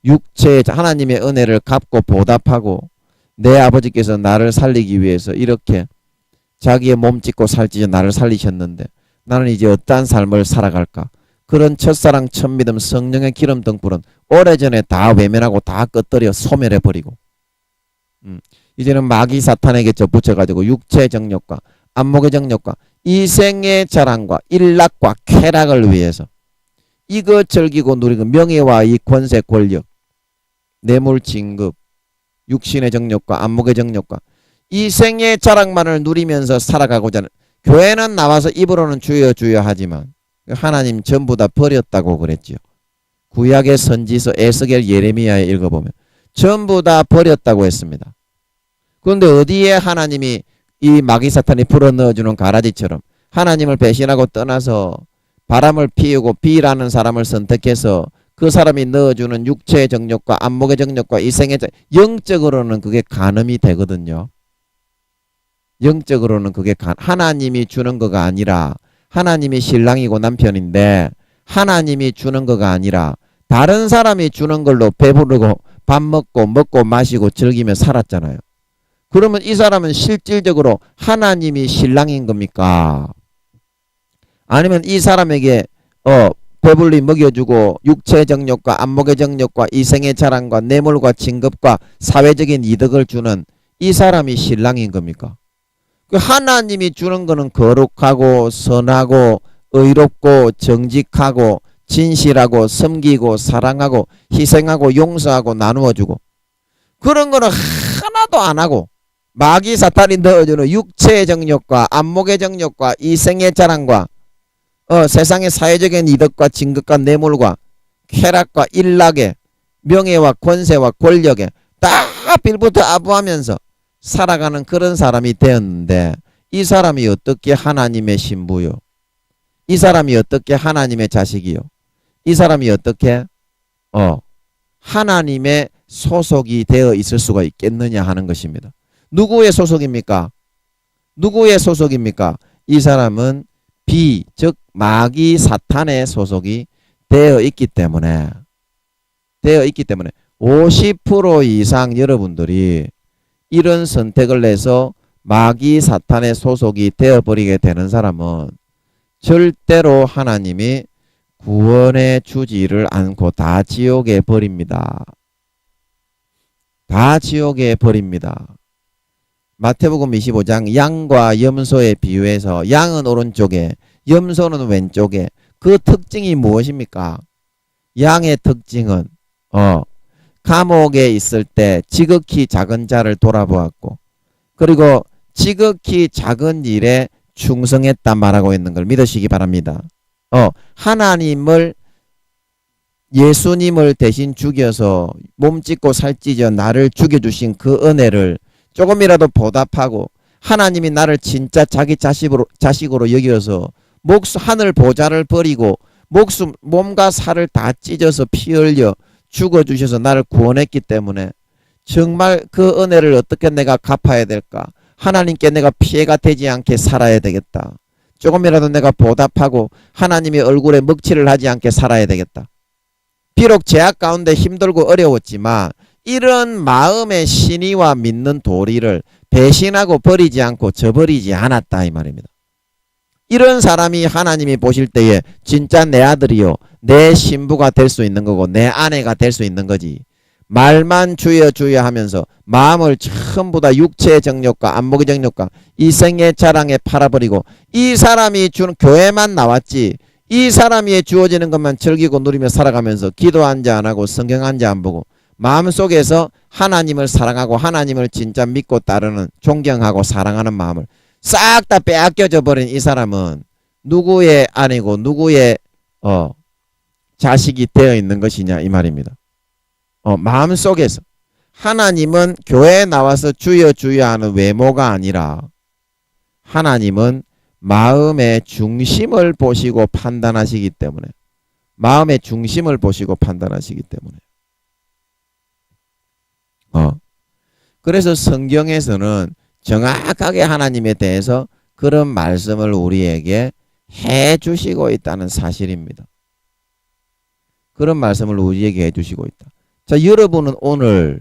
육체의 하나님의 은혜를 갚고 보답하고, 내 아버지께서 나를 살리기 위해서 이렇게 자기의 몸 찢고 살찌져 나를 살리셨는데 나는 이제 어떠한 삶을 살아갈까? 그런 첫사랑 첫믿음 성령의 기름 등불은 오래전에 다 외면하고 다 끄떡여 소멸해버리고, 이제는 마귀 사탄에게 접붙여가지고 육체의 정욕과 안목의 정욕과 이생의 자랑과 일락과 쾌락을 위해서 이거 즐기고 누리고 명예와 이 권세 권력 뇌물 진급 육신의 정욕과 안목의 정욕과 이생의 자랑만을 누리면서 살아가고자 하는, 교회는 나와서 입으로는 주여 주여 하지만 하나님 전부 다 버렸다고 그랬지요. 구약의 선지서 에스겔 예레미야에 읽어보면 전부 다 버렸다고 했습니다. 그런데 어디에 하나님이 이 마귀 사탄이 불어넣어주는 가라지처럼 하나님을 배신하고 떠나서 바람을 피우고 B라는 사람을 선택해서 그 사람이 넣어주는 육체의 정욕과 안목의 정욕과 이생의 영적으로는 그게 간음이 되거든요. 영적으로는 그게 하나님이 주는 거가 아니라 하나님이 신랑이고 남편인데 하나님이 주는 거가 아니라 다른 사람이 주는 걸로 배부르고 밥 먹고 마시고 즐기며 살았잖아요. 그러면 이 사람은 실질적으로 하나님이 신랑인 겁니까? 아니면 이 사람에게 배불리 먹여주고 육체의 정욕과 안목의 정욕과 이생의 자랑과 뇌물과 진급과 사회적인 이득을 주는 이 사람이 신랑인 겁니까? 하나님이 주는 거는 거룩하고 선하고 의롭고 정직하고 진실하고 섬기고 사랑하고 희생하고 용서하고 나누어주고 그런 거는 하나도 안 하고 마귀 사탄이 넣어주는 육체의 정욕과 안목의 정욕과 이생의 자랑과 세상의 사회적인 이득과 진급과 뇌물과 쾌락과 일락에 명예와 권세와 권력에 다 빌부터 아부하면서 살아가는 그런 사람이 되었는데 이 사람이 어떻게 하나님의 신부요? 이 사람이 어떻게 하나님의 자식이요? 이 사람이 어떻게 하나님의 소속이 되어 있을 수가 있겠느냐 하는 것입니다. 누구의 소속입니까? 누구의 소속입니까? 이 사람은 즉 마귀 사탄의 소속이 되어 있기 때문에 50% 이상 여러분들이 이런 선택을 해서 마귀 사탄의 소속이 되어버리게 되는 사람은 절대로 하나님이 구원해 주지를 않고 다 지옥에 버립니다. 다 지옥에 버립니다. 마태복음 25장 양과 염소의 비유에서 양은 오른쪽에 염소는 왼쪽에 그 특징이 무엇입니까? 양의 특징은 감옥에 있을 때 지극히 작은 자를 돌아보았고 그리고 지극히 작은 일에 충성했다 말하고 있는 걸 믿으시기 바랍니다. 하나님을 예수님을 대신 죽여서 몸찢고 살찌져 나를 죽여주신 그 은혜를 조금이라도 보답하고 하나님이 나를 진짜 자기 자식으로 여겨서 하늘 보좌를 버리고 몸과 살을 다 찢어서 피 흘려 죽어주셔서 나를 구원했기 때문에 정말 그 은혜를 어떻게 내가 갚아야 될까? 하나님께 내가 피해가 되지 않게 살아야 되겠다. 조금이라도 내가 보답하고 하나님의 얼굴에 먹칠을 하지 않게 살아야 되겠다. 비록 죄악 가운데 힘들고 어려웠지만 이런 마음의 신의와 믿는 도리를 배신하고 버리지 않고 저버리지 않았다 이 말입니다. 이런 사람이 하나님이 보실 때에 진짜 내 아들이요 내 신부가 될 수 있는 거고 내 아내가 될 수 있는 거지. 말만 주여 주여 하면서 마음을 전부 다 육체의 정욕과 안목의 정욕과 이생의 자랑에 팔아버리고 이 사람이 주는 교회만 나왔지 이 사람이 주어지는 것만 즐기고 누리며 살아가면서 기도 한 자 안 하고 성경 한 자 안 보고 마음속에서 하나님을 사랑하고 하나님을 진짜 믿고 따르는 존경하고 사랑하는 마음을 싹 다 빼앗겨져 버린 이 사람은 누구의 아내고 누구의 자식이 되어 있는 것이냐 이 말입니다. 마음속에서 하나님은 교회에 나와서 주여 주여 하는 외모가 아니라 하나님은 마음의 중심을 보시고 판단하시기 때문에 마음의 중심을 보시고 판단하시기 때문에 그래서 성경에서는 정확하게 하나님에 대해서 그런 말씀을 우리에게 해 주시고 있다는 사실입니다. 그런 말씀을 우리에게 해 주시고 있다. 자, 여러분은 오늘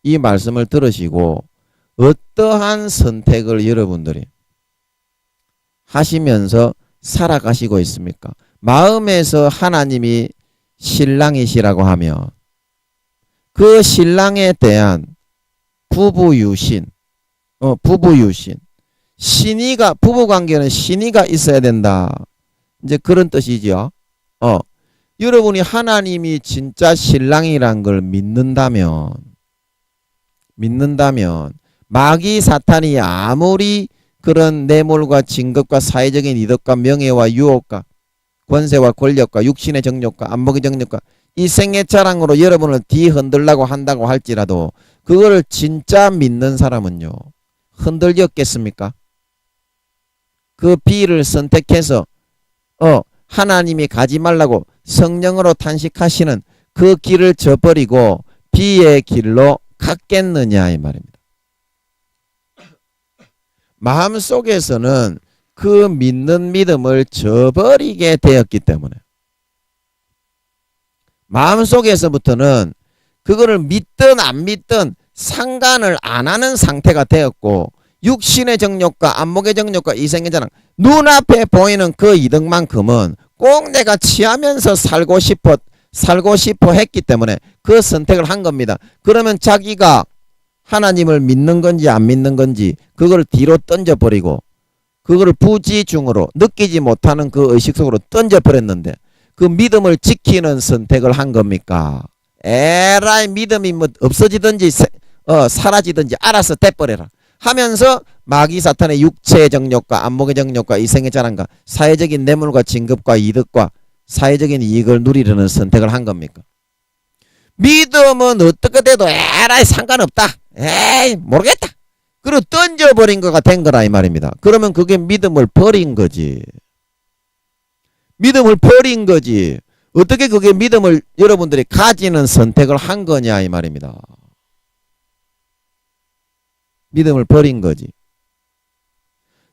이 말씀을 들으시고 어떠한 선택을 여러분들이 하시면서 살아가시고 있습니까? 마음에서 하나님이 신랑이시라고 하면 그 신랑에 대한 부부유신, 신의가, 부부관계는 신의가 있어야 된다. 이제 그런 뜻이죠. 여러분이 하나님이 진짜 신랑이란 걸 믿는다면 마귀 사탄이 아무리 그런 뇌물과 진급과 사회적인 이득과 명예와 유혹과 권세와 권력과 육신의 정욕과 안목의 정욕과 이 생의 자랑으로 여러분을 뒤흔들라고 한다고 할지라도 그걸 진짜 믿는 사람은요 흔들렸겠습니까? 그 B를 선택해서 하나님이 가지 말라고 성령으로 탄식하시는 그 길을 저버리고 비의 길로 갔겠느냐 이 말입니다. 마음속에서는 그 믿는 믿음을 저버리게 되었기 때문에 마음속에서부터는 그거를 믿든 안 믿든 상관을 안 하는 상태가 되었고 육신의 정욕과 안목의 정욕과 이생의 자랑 눈앞에 보이는 그 이득만큼은 꼭 내가 취하면서 살고 싶어 했기 때문에 그 선택을 한 겁니다. 그러면 자기가 하나님을 믿는 건지 안 믿는 건지 그걸 뒤로 던져버리고 그걸 부지중으로 느끼지 못하는 그 의식 속으로 던져버렸는데 그 믿음을 지키는 선택을 한 겁니까? 에라이 믿음이 뭐 없어지든지 사라지든지 알아서 돼버려라 하면서 마귀 사탄의 육체의 정욕과 안목의 정욕과 이생의 자랑과 사회적인 뇌물과 진급과 이득과 사회적인 이익을 누리려는 선택을 한 겁니까? 믿음은 어떻게 돼도 에라이 상관없다. 에이 모르겠다. 그리고 던져버린 거가 된 거라 이 말입니다. 그러면 그게 믿음을 버린 거지. 믿음을 버린 거지. 어떻게 그게 믿음을 여러분들이 가지는 선택을 한 거냐 이 말입니다. 믿음을 버린 거지.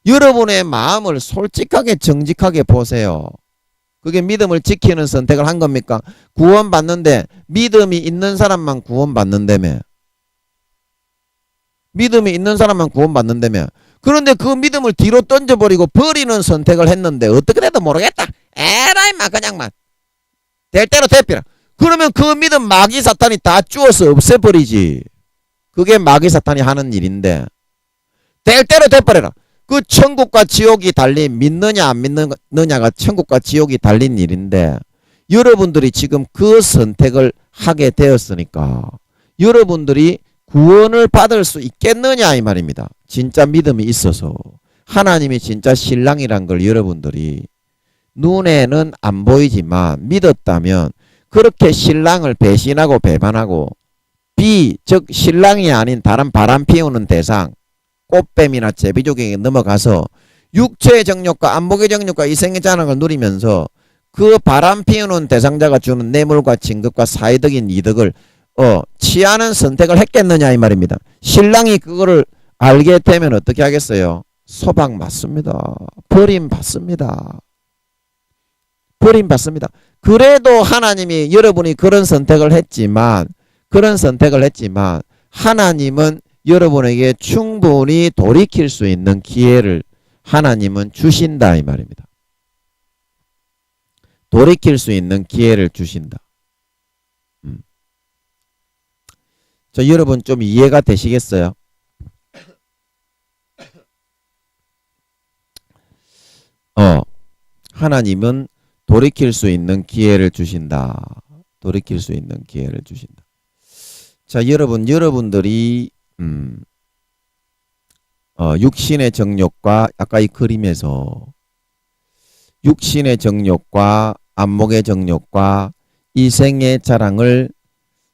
여러분의 마음을 솔직하게 정직하게 보세요. 그게 믿음을 지키는 선택을 한 겁니까? 구원받는데 믿음이 있는 사람만 구원받는다며. 믿음이 있는 사람만 구원받는다며. 그런데 그 믿음을 뒤로 던져버리고 버리는 선택을 했는데 어떻게 돼도 모르겠다. 에라이 막 그냥만 될 대로 대피라. 그러면 그 믿음 마귀 사탄이 다 주워서 없애버리지. 그게 마귀 사탄이 하는 일인데 될 대로 돼버려라. 그 천국과 지옥이 달린 믿느냐 안 믿느냐가 천국과 지옥이 달린 일인데 여러분들이 지금 그 선택을 하게 되었으니까 여러분들이 구원을 받을 수 있겠느냐 이 말입니다. 진짜 믿음이 있어서 하나님이 진짜 신랑이란 걸 여러분들이 눈에는 안 보이지만 믿었다면 그렇게 신랑을 배신하고 배반하고 즉 신랑이 아닌 다른 바람 피우는 대상 꽃뱀이나 제비족에게 넘어가서 육체의 정욕과 안목의 정욕과 이생의 자랑을 누리면서 그 바람 피우는 대상자가 주는 뇌물과 진급과 사회적인 이득을 취하는 선택을 했겠느냐 이 말입니다. 신랑이 그거를 알게 되면 어떻게 하겠어요? 소방 맞습니다. 버림받습니다. 버림받습니다. 그래도 하나님이 여러분이 그런 선택을 했지만 하나님은 여러분에게 충분히 돌이킬 수 있는 기회를 하나님은 주신다 이 말입니다. 돌이킬 수 있는 기회를 주신다. 여러분 좀 이해가 되시겠어요? 하나님은 돌이킬 수 있는 기회를 주신다. 돌이킬 수 있는 기회를 주신다. 자, 여러분들이 육신의 정욕과 아까 이 그림에서 육신의 정욕과 안목의 정욕과 이생의 자랑을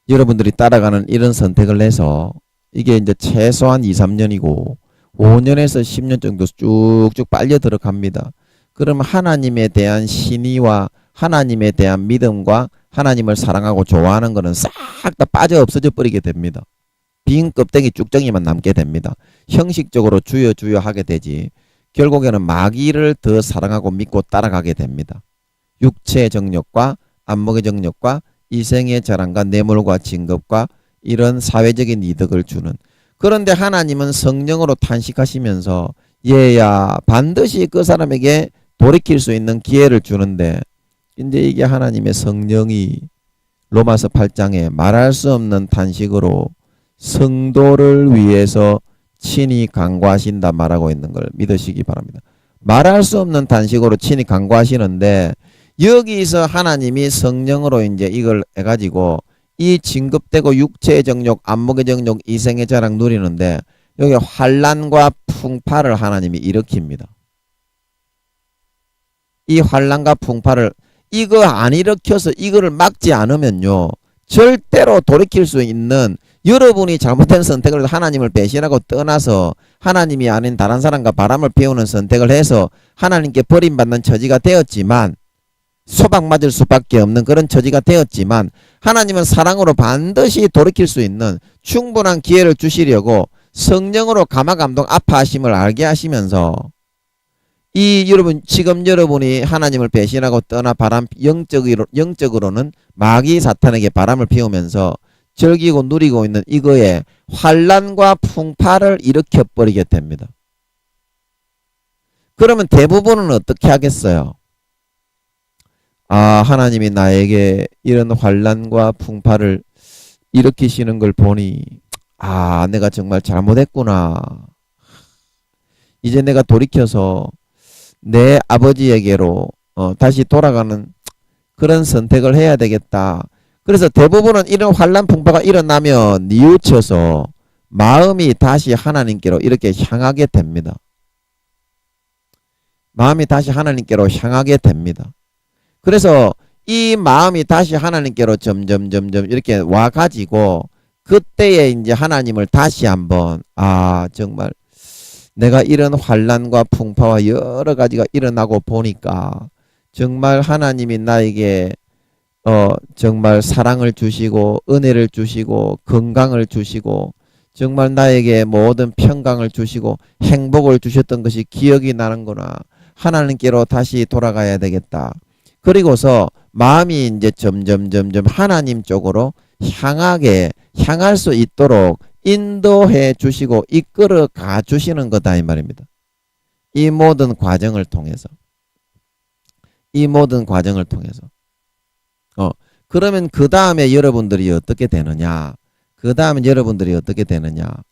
여러분들이 따라가는 이런 선택을 해서 이게 이제 최소한 2, 3년이고 5년에서 10년 정도 쭉쭉 빨려 들어갑니다. 그러면 하나님에 대한 신의와 하나님에 대한 믿음과 하나님을 사랑하고 좋아하는 것은 싹 다 빠져 없어져 버리게 됩니다. 빈 껍데기 쭉정이만 남게 됩니다. 형식적으로 주여 하게 되지 결국에는 마귀를 더 사랑하고 믿고 따라가게 됩니다. 육체의 정욕과 안목의 정욕과 이생의 자랑과 뇌물과 진급과 이런 사회적인 이득을 주는 그런데 하나님은 성령으로 탄식하시면서 얘야 반드시 그 사람에게 돌이킬 수 있는 기회를 주는데 이제 이게 하나님의 성령이 로마서 8장에 말할 수 없는 탄식으로 성도를 위해서 친히 간구하신다 말하고 있는 걸 믿으시기 바랍니다. 말할 수 없는 탄식으로 친히 간구하시는데 여기서 하나님이 성령으로 이제 이걸 해가지고 이 진급되고 육체의 정욕, 안목의 정욕, 이생의 자랑 누리는데 여기 환난과 풍파를 하나님이 일으킵니다. 이 환난과 풍파를 이거 안 일으켜서 이거를 막지 않으면요 절대로 돌이킬 수 있는 여러분이 잘못된 선택을 해서 하나님을 배신하고 떠나서 하나님이 아닌 다른 사람과 바람을 피우는 선택을 해서 하나님께 버림받는 처지가 되었지만 소박 맞을 수밖에 없는 그런 처지가 되었지만 하나님은 사랑으로 반드시 돌이킬 수 있는 충분한 기회를 주시려고 성령으로 감화감동 아파하심을 알게 하시면서 이 여러분 지금 여러분이 하나님을 배신하고 떠나 바람 영적으로는 마귀 사탄에게 바람을 피우면서 즐기고 누리고 있는 이거에 환난과 풍파를 일으켜 버리게 됩니다. 그러면 대부분은 어떻게 하겠어요? 아, 하나님이 나에게 이런 환난과 풍파를 일으키시는 걸 보니 아, 내가 정말 잘못했구나. 이제 내가 돌이켜서 내 아버지에게로 다시 돌아가는 그런 선택을 해야 되겠다. 그래서 대부분은 이런 환난 풍파가 일어나면 뉘우쳐서 마음이 다시 하나님께로 이렇게 향하게 됩니다. 마음이 다시 하나님께로 향하게 됩니다. 그래서 이 마음이 다시 하나님께로 점점 이렇게 와가지고 그때에 이제 하나님을 다시 한번 아 정말 내가 이런 환난과 풍파와 여러 가지가 일어나고 보니까 정말 하나님이 나에게 정말 사랑을 주시고 은혜를 주시고 건강을 주시고 정말 나에게 모든 평강을 주시고 행복을 주셨던 것이 기억이 나는구나. 하나님께로 다시 돌아가야 되겠다. 그리고서 마음이 이제 점점 하나님 쪽으로 향할 수 있도록 인도해 주시고 이끌어 가 주시는 거다 이 말입니다. 이 모든 과정을 통해서 그러면 그 다음에 여러분들이 어떻게 되느냐?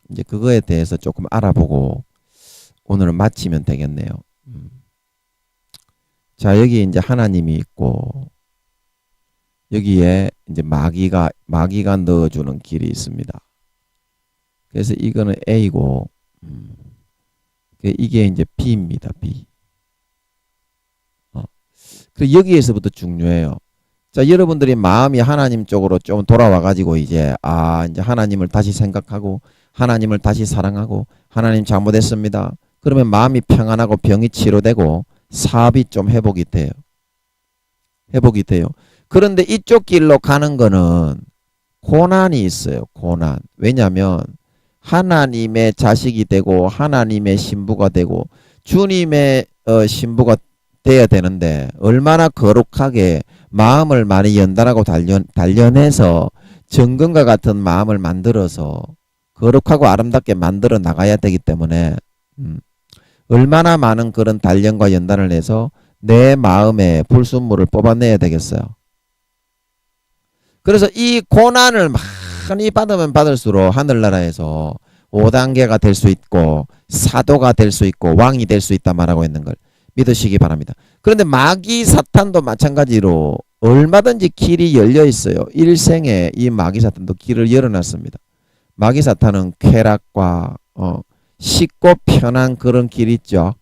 이제 그거에 대해서 조금 알아보고 오늘은 마치면 되겠네요. 자, 여기 이제 하나님이 있고 여기에 이제 마귀가 넣어주는 길이 있습니다. 그래서 이거는 A고 이게 이제 B입니다. B. 그리고 여기에서부터 중요해요. 자, 여러분들이 마음이 하나님 쪽으로 좀 돌아와가지고 이제 이제 하나님을 다시 생각하고 하나님을 다시 사랑하고 하나님 잘못했습니다. 그러면 마음이 평안하고 병이 치료되고 사업이 좀 회복이 돼요. 그런데 이쪽 길로 가는 거는 고난이 있어요. 고난. 왜냐하면 하나님의 자식이 되고 하나님의 신부가 되고 주님의 신부가 돼야 되는데 얼마나 거룩하게 마음을 많이 연단하고 단련해서 정금과 같은 마음을 만들어서 거룩하고 아름답게 만들어 나가야 되기 때문에 얼마나 많은 그런 단련과 연단을 해서 내 마음에 불순물을 뽑아내야 되겠어요. 그래서 이 고난을 많이 받으면 받을수록 하늘나라에서 5단계가 될 수 있고 사도가 될 수 있고 왕이 될 수 있다 말하고 있는 걸 믿으시기 바랍니다. 그런데 마귀 사탄도 마찬가지로 얼마든지 길이 열려 있어요. 일생에 이 마귀 사탄도 길을 열어놨습니다. 마귀 사탄은 쾌락과 쉽고 편한 그런 길이 있죠.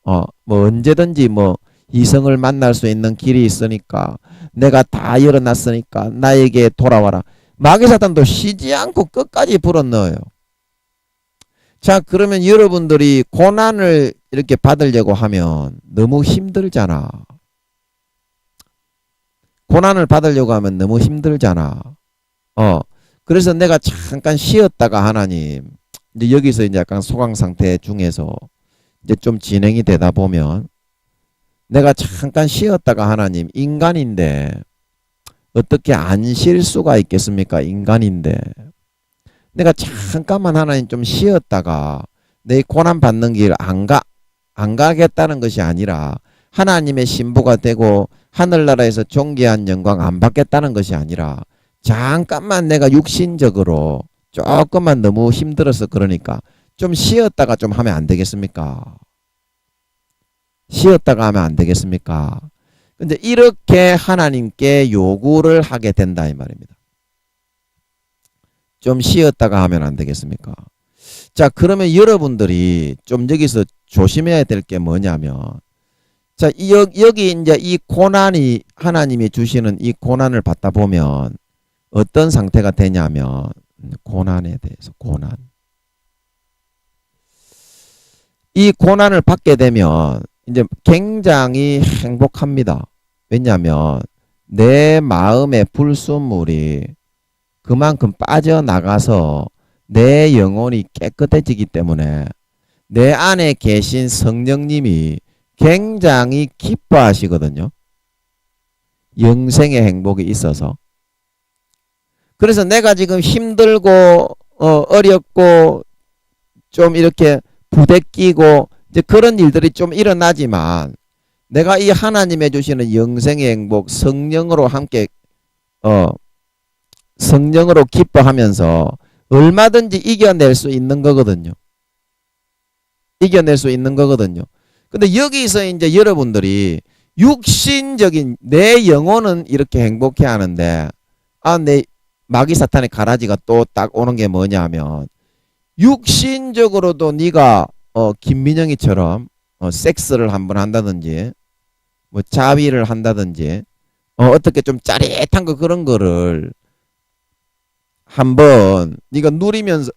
뭐 언제든지 뭐 이성을 만날 수 있는 길이 있으니까 내가 다 열어놨으니까 나에게 돌아와라. 마귀 사탄도 쉬지 않고 끝까지 불어넣어요. 자, 그러면 여러분들이 고난을 이렇게 받으려고 하면 너무 힘들잖아. 그래서 내가 잠깐 쉬었다가 하나님 이제 여기서 이제 약간 소강 상태 중에서 이제 좀 진행이 되다 보면 내가 잠깐 쉬었다가 하나님 인간인데 어떻게 안 쉴 수가 있겠습니까? 인간인데 내가 잠깐만 하나님 좀 쉬었다가 내 고난 받는 길 안 가겠다는 것이 아니라 하나님의 신부가 되고 하늘나라에서 존귀한 영광 안 받겠다는 것이 아니라 잠깐만 내가 육신적으로 조금만 너무 힘들어서 그러니까 좀 쉬었다가 좀 하면 안 되겠습니까? 근데 이렇게 하나님께 요구를 하게 된다 이 말입니다. 좀 쉬었다가 하면 안 되겠습니까? 자, 그러면 여러분들이 좀 여기서 조심해야 될 게 뭐냐면 자, 여기 이제 이 고난이 하나님이 주시는 이 고난을 받다 보면 어떤 상태가 되냐면 고난에 대해서 이 고난을 받게 되면 이제 굉장히 행복합니다. 왜냐하면 내 마음의 불순물이 그만큼 빠져나가서 내 영혼이 깨끗해지기 때문에 내 안에 계신 성령님이 굉장히 기뻐하시거든요. 영생의 행복이 있어서. 그래서 내가 지금 힘들고 어렵고 좀 이렇게 부대끼고 이제 그런 일들이 좀 일어나지만 내가 이 하나님의 주시는 영생의 행복 성령으로 함께 성령으로 기뻐하면서 얼마든지 이겨낼 수 있는 거거든요. 이겨낼 수 있는 거거든요. 근데 여기서 이제 여러분들이 육신적인 내 영혼은 이렇게 행복해 하는데 내 마귀 사탄의 가라지가 또 딱 오는 게 뭐냐면 육신적으로도 네가 김민영이처럼 섹스를 한번 한다든지 뭐 자위를 한다든지 어떻게 좀 짜릿한 거 그런 거를 한번 네가 누리면서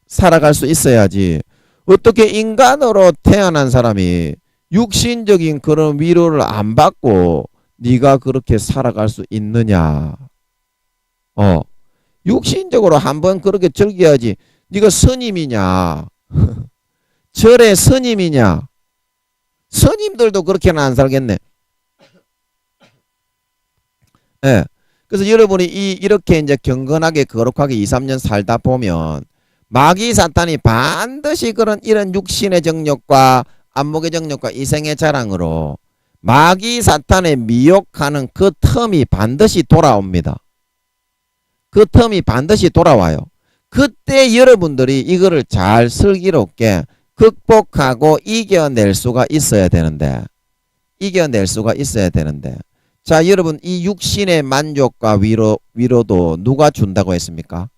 살아갈 수 있어야지. 어떻게 인간으로 태어난 사람이 육신적인 그런 위로를 안 받고 네가 그렇게 살아갈 수 있느냐. 육신적으로 한번 그렇게 즐겨야지. 네가 스님이냐 절의 스님이냐. 스님들도 그렇게는 안 살겠네. 예. 그래서 여러분이 이렇게 이제 경건하게 거룩하게 2, 3년 살다 보면 마귀 사탄이 반드시 이런 육신의 정욕과 안목의 정욕과 이생의 자랑으로 마귀 사탄의 미혹하는 그 틈이 반드시 돌아옵니다. 그 틈이 반드시 돌아와요. 그때 여러분들이 이거를 잘 슬기롭게 극복하고 이겨낼 수가 있어야 되는데 자, 여러분 이 육신의 만족과 위로도 누가 준다고 했습니까?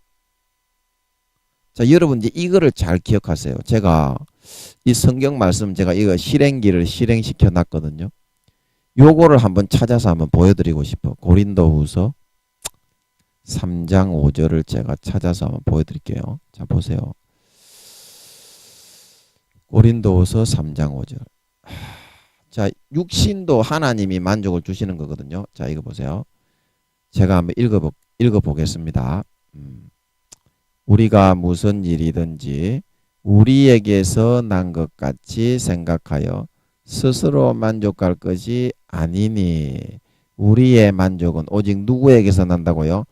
자, 여러분 이제 이거를 잘 기억하세요. 제가 이 성경 말씀 제가 이거 실행기를 실행시켜 놨거든요. 요거를 한번 찾아서 한번 보여드리고 싶어. 고린도후서 3장 5절을 제가 찾아서 한번 보여드릴게요. 자, 보세요. 고린도후서 3장 5절. 자, 육신도 하나님이 만족을 주시는 거거든요. 자, 이거 보세요. 제가 한번 읽어보겠습니다. 우리가 무슨 일이든지 우리에게서 난 것 같이 생각하여 스스로 만족할 것이 아니니 우리의 만족은 오직 누구에게서 난다고요?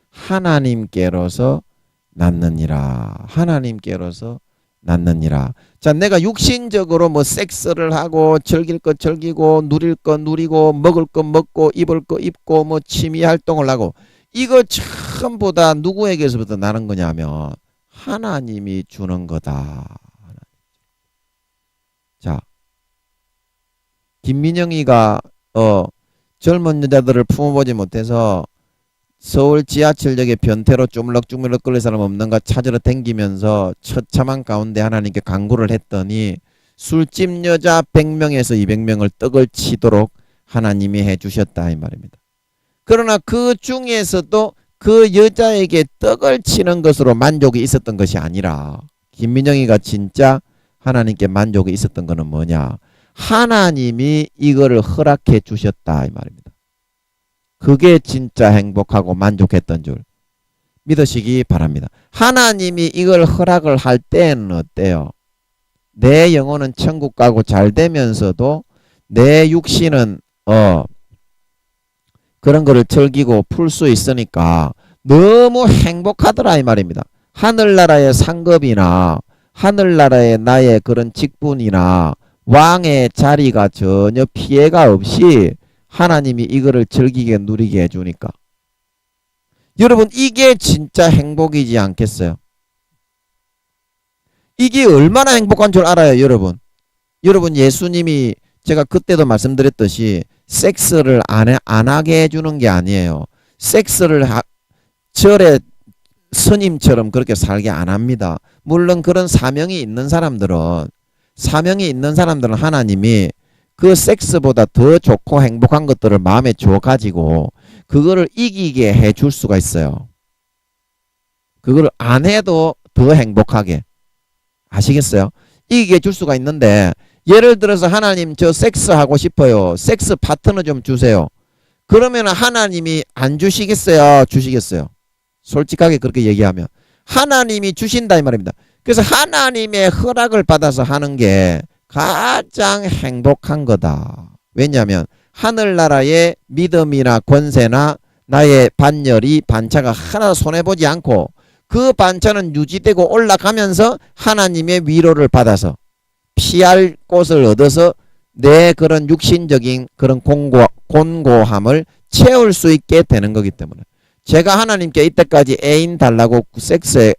하나님께로서 났느니라. 하나님께로서 났느니라. 자, 내가 육신적으로 뭐 섹스를 하고 즐길 것 즐기고 누릴 것 누리고 먹을 것 먹고 입을 것 입고 뭐 취미 활동을 하고 이거 전부 다 누구에게서부터 나는 거냐면 하나님이 주는 거다. 자, 김민영이가 젊은 여자들을 품어보지 못해서 서울 지하철역에 변태로 주물럭주물럭 끌릴 사람 없는가 찾으러 댕기면서 처참한 가운데 하나님께 간구를 했더니 술집 여자 100명에서 200명을 떡을 치도록 하나님이 해주셨다 이 말입니다. 그러나 그 중에서도 그 여자에게 떡을 치는 것으로 만족이 있었던 것이 아니라 김민영이가 진짜 하나님께 만족이 있었던 것은 뭐냐? 하나님이 이거를 허락해 주셨다 이 말입니다. 그게 진짜 행복하고 만족했던 줄 믿으시기 바랍니다. 하나님이 이걸 허락을 할 때는 어때요? 내 영혼은 천국 가고 잘 되면서도 내 육신은 그런 거를 즐기고 풀 수 있으니까 너무 행복하더라 이 말입니다. 하늘나라의 상급이나 하늘나라의 나의 그런 직분이나 왕의 자리가 전혀 피해가 없이 하나님이 이거를 즐기게 누리게 해주니까 여러분 이게 진짜 행복이지 않겠어요? 이게 얼마나 행복한 줄 알아요 여러분? 여러분 예수님이 제가 그때도 말씀드렸듯이 섹스를 안 하게 해주는 게 아니에요. 섹스를 절에 스님처럼 그렇게 살게 안 합니다. 물론 그런 사명이 있는 사람들은 하나님이 그 섹스보다 더 좋고 행복한 것들을 마음에 줘가지고 그거를 이기게 해줄 수가 있어요. 그거를 안 해도 더 행복하게. 아시겠어요? 이기게 해줄 수가 있는데 예를 들어서 하나님 저 섹스 하고 싶어요. 섹스 파트너 좀 주세요. 그러면 하나님이 안 주시겠어요? 주시겠어요? 솔직하게 그렇게 얘기하면 하나님이 주신다 이 말입니다. 그래서 하나님의 허락을 받아서 하는 게 가장 행복한 거다. 왜냐하면 하늘나라의 믿음이나 권세나 나의 반열이 반차가 하나 손해보지 않고 그 반차는 유지되고 올라가면서 하나님의 위로를 받아서 피할 곳을 얻어서 내 그런 육신적인 그런 곤고함을 채울 수 있게 되는 거기 때문에 제가 하나님께 이때까지 애인 달라고 섹스하게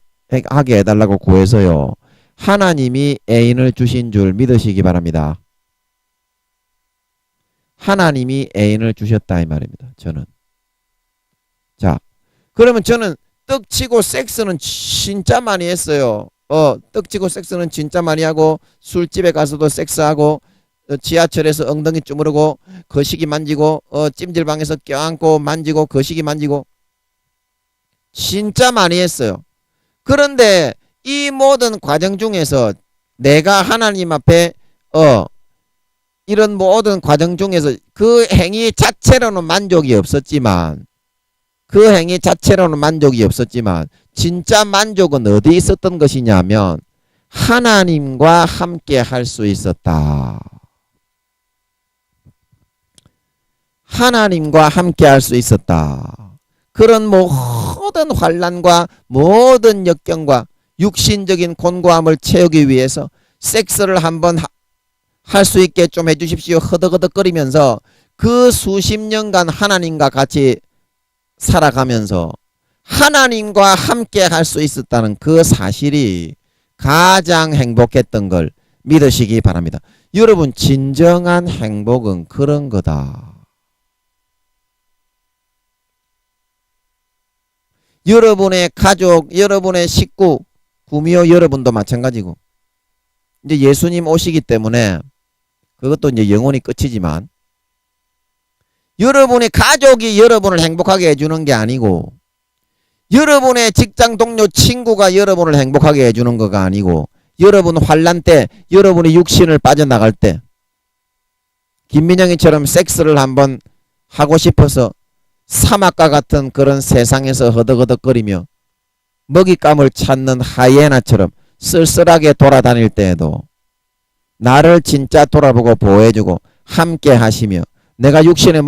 해달라고 구해서요. 하나님이 애인을 주신 줄 믿으시기 바랍니다. 하나님이 애인을 주셨다 이 말입니다. 저는. 자, 그러면 저는 떡치고 섹스는 진짜 많이 했어요. 떡치고 섹스는 진짜 많이 하고 술집에 가서도 섹스하고 지하철에서 엉덩이 주무르고 거시기 만지고 찜질방에서 껴안고 만지고 거시기 만지고 진짜 많이 했어요. 그런데 이 모든 과정 중에서 내가 하나님 앞에 이런 모든 과정 중에서 그 행위 자체로는 만족이 없었지만 진짜 만족은 어디 있었던 것이냐면 하나님과 함께 할 수 있었다. 하나님과 함께 할 수 있었다. 그런 모든 환난과 모든 역경과 육신적인 곤고함을 채우기 위해서 섹스를 한번 할 수 있게 좀 해주십시오. 허덕허덕거리면서 그 수십 년간 하나님과 같이 살아가면서 하나님과 함께 할 수 있었다는 그 사실이 가장 행복했던 걸 믿으시기 바랍니다. 여러분, 진정한 행복은 그런 거다. 여러분의 가족, 여러분의 식구, 구미호 여러분도 마찬가지고 이제 예수님 오시기 때문에 그것도 이제 영원히 끝이지만 여러분의 가족이 여러분을 행복하게 해주는 게 아니고 여러분의 직장 동료 친구가 여러분을 행복하게 해주는 거가 아니고 여러분 환난 때 여러분이 육신을 빠져나갈 때 김민영이처럼 섹스를 한번 하고 싶어서 사막과 같은 그런 세상에서 허덕허덕거리며 먹잇감을 찾는 하이에나처럼 쓸쓸하게 돌아다닐 때에도 나를 진짜 돌아보고 보호해주고 함께 하시며 내가 육신의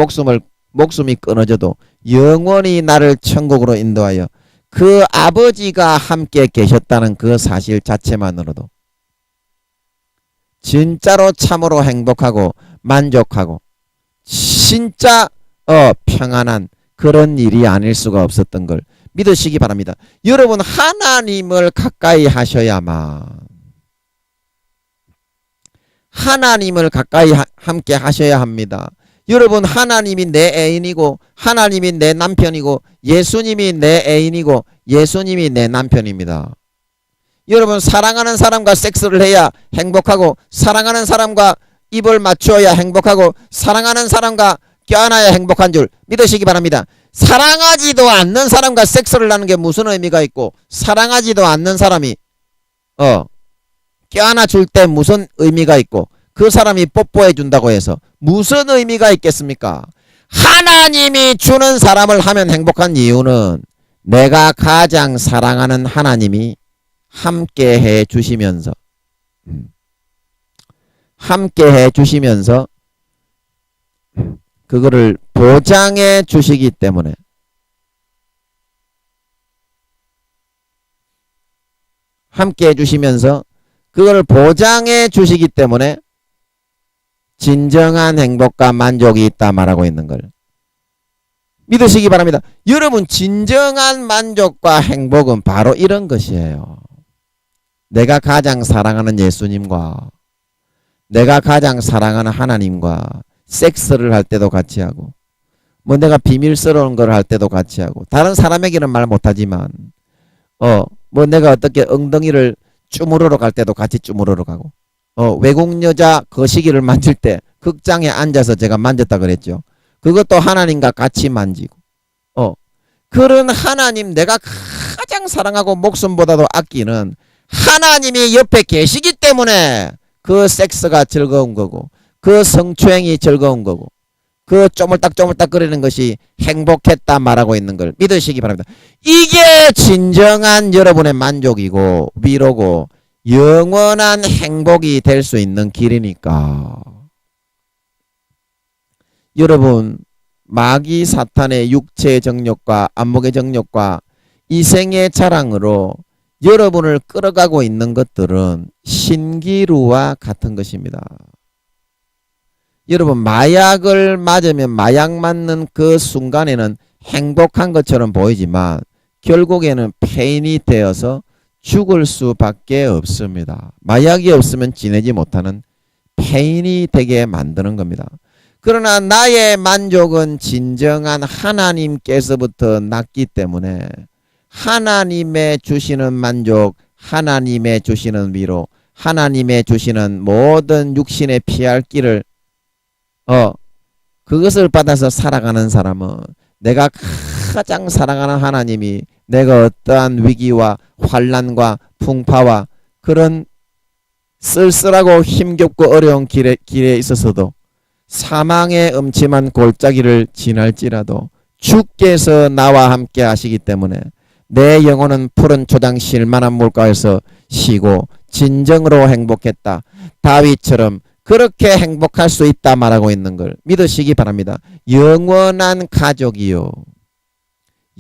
목숨이 끊어져도 영원히 나를 천국으로 인도하여 그 아버지가 함께 계셨다는 그 사실 자체만으로도 진짜로 참으로 행복하고 만족하고 진짜 평안한 그런 일이 아닐 수가 없었던 걸 믿으시기 바랍니다. 여러분, 하나님을 가까이 하셔야만 하나님을 가까이 함께 하셔야 합니다. 여러분, 하나님이 내 애인이고 하나님이 내 남편이고 예수님이 내 애인이고 예수님이 내 남편입니다. 여러분, 사랑하는 사람과 섹스를 해야 행복하고 사랑하는 사람과 입을 맞추어야 행복하고 사랑하는 사람과 껴안아야 행복한 줄 믿으시기 바랍니다. 사랑하지도 않는 사람과 섹스를 하는 게 무슨 의미가 있고 사랑하지도 않는 사람이 껴안아 줄 때 무슨 의미가 있고 그 사람이 뽀뽀해 준다고 해서 무슨 의미가 있겠습니까? 하나님이 주는 사람을 하면 행복한 이유는 내가 가장 사랑하는 하나님이 함께 해 주시면서 그거를 보장해 주시기 때문에 함께 해 주시면서 그걸 보장해 주시기 때문에 진정한 행복과 만족이 있다 말하고 있는 걸 믿으시기 바랍니다. 여러분, 진정한 만족과 행복은 바로 이런 것이에요. 내가 가장 사랑하는 예수님과 내가 가장 사랑하는 하나님과 섹스를 할 때도 같이 하고 뭐 내가 비밀스러운 걸 할 때도 같이 하고 다른 사람에게는 말 못하지만 뭐 내가 어떻게 엉덩이를 쭈무르러 갈 때도 같이 쭈무르러 가고 외국 여자 거시기를 만질 때 극장에 앉아서 제가 만졌다 그랬죠. 그것도 하나님과 같이 만지고 그런 하나님, 내가 가장 사랑하고 목숨보다도 아끼는 하나님이 옆에 계시기 때문에 그 섹스가 즐거운 거고, 그 성추행이 즐거운 거고, 그 쪼물딱쪼물딱 거리는 것이 행복했다 말하고 있는 걸 믿으시기 바랍니다. 이게 진정한 여러분의 만족이고 위로고 영원한 행복이 될 수 있는 길이니까. 여러분, 마귀 사탄의 육체의 정욕과 안목의 정욕과 이생의 자랑으로 여러분을 끌어가고 있는 것들은 신기루와 같은 것입니다. 여러분, 마약을 맞으면 마약 맞는 그 순간에는 행복한 것처럼 보이지만 결국에는 폐인이 되어서 죽을 수밖에 없습니다. 마약이 없으면 지내지 못하는 폐인이 되게 만드는 겁니다. 그러나 나의 만족은 진정한 하나님께서부터 났기 때문에 하나님의 주시는 만족, 하나님의 주시는 위로, 하나님의 주시는 모든 육신의 피할 길을 그것을 받아서 살아가는 사람은 내가 가장 사랑하는 하나님이 내가 어떠한 위기와 환난과 풍파와 그런 쓸쓸하고 힘겹고 어려운 길에 있어서도 사망의 음침한 골짜기를 지날지라도 주께서 나와 함께 하시기 때문에 내 영혼은 푸른 초장 쉴만한 물가에서 쉬고 진정으로 행복했다. 다윗처럼 그렇게 행복할 수 있다 말하고 있는 걸 믿으시기 바랍니다. 영원한 가족이요,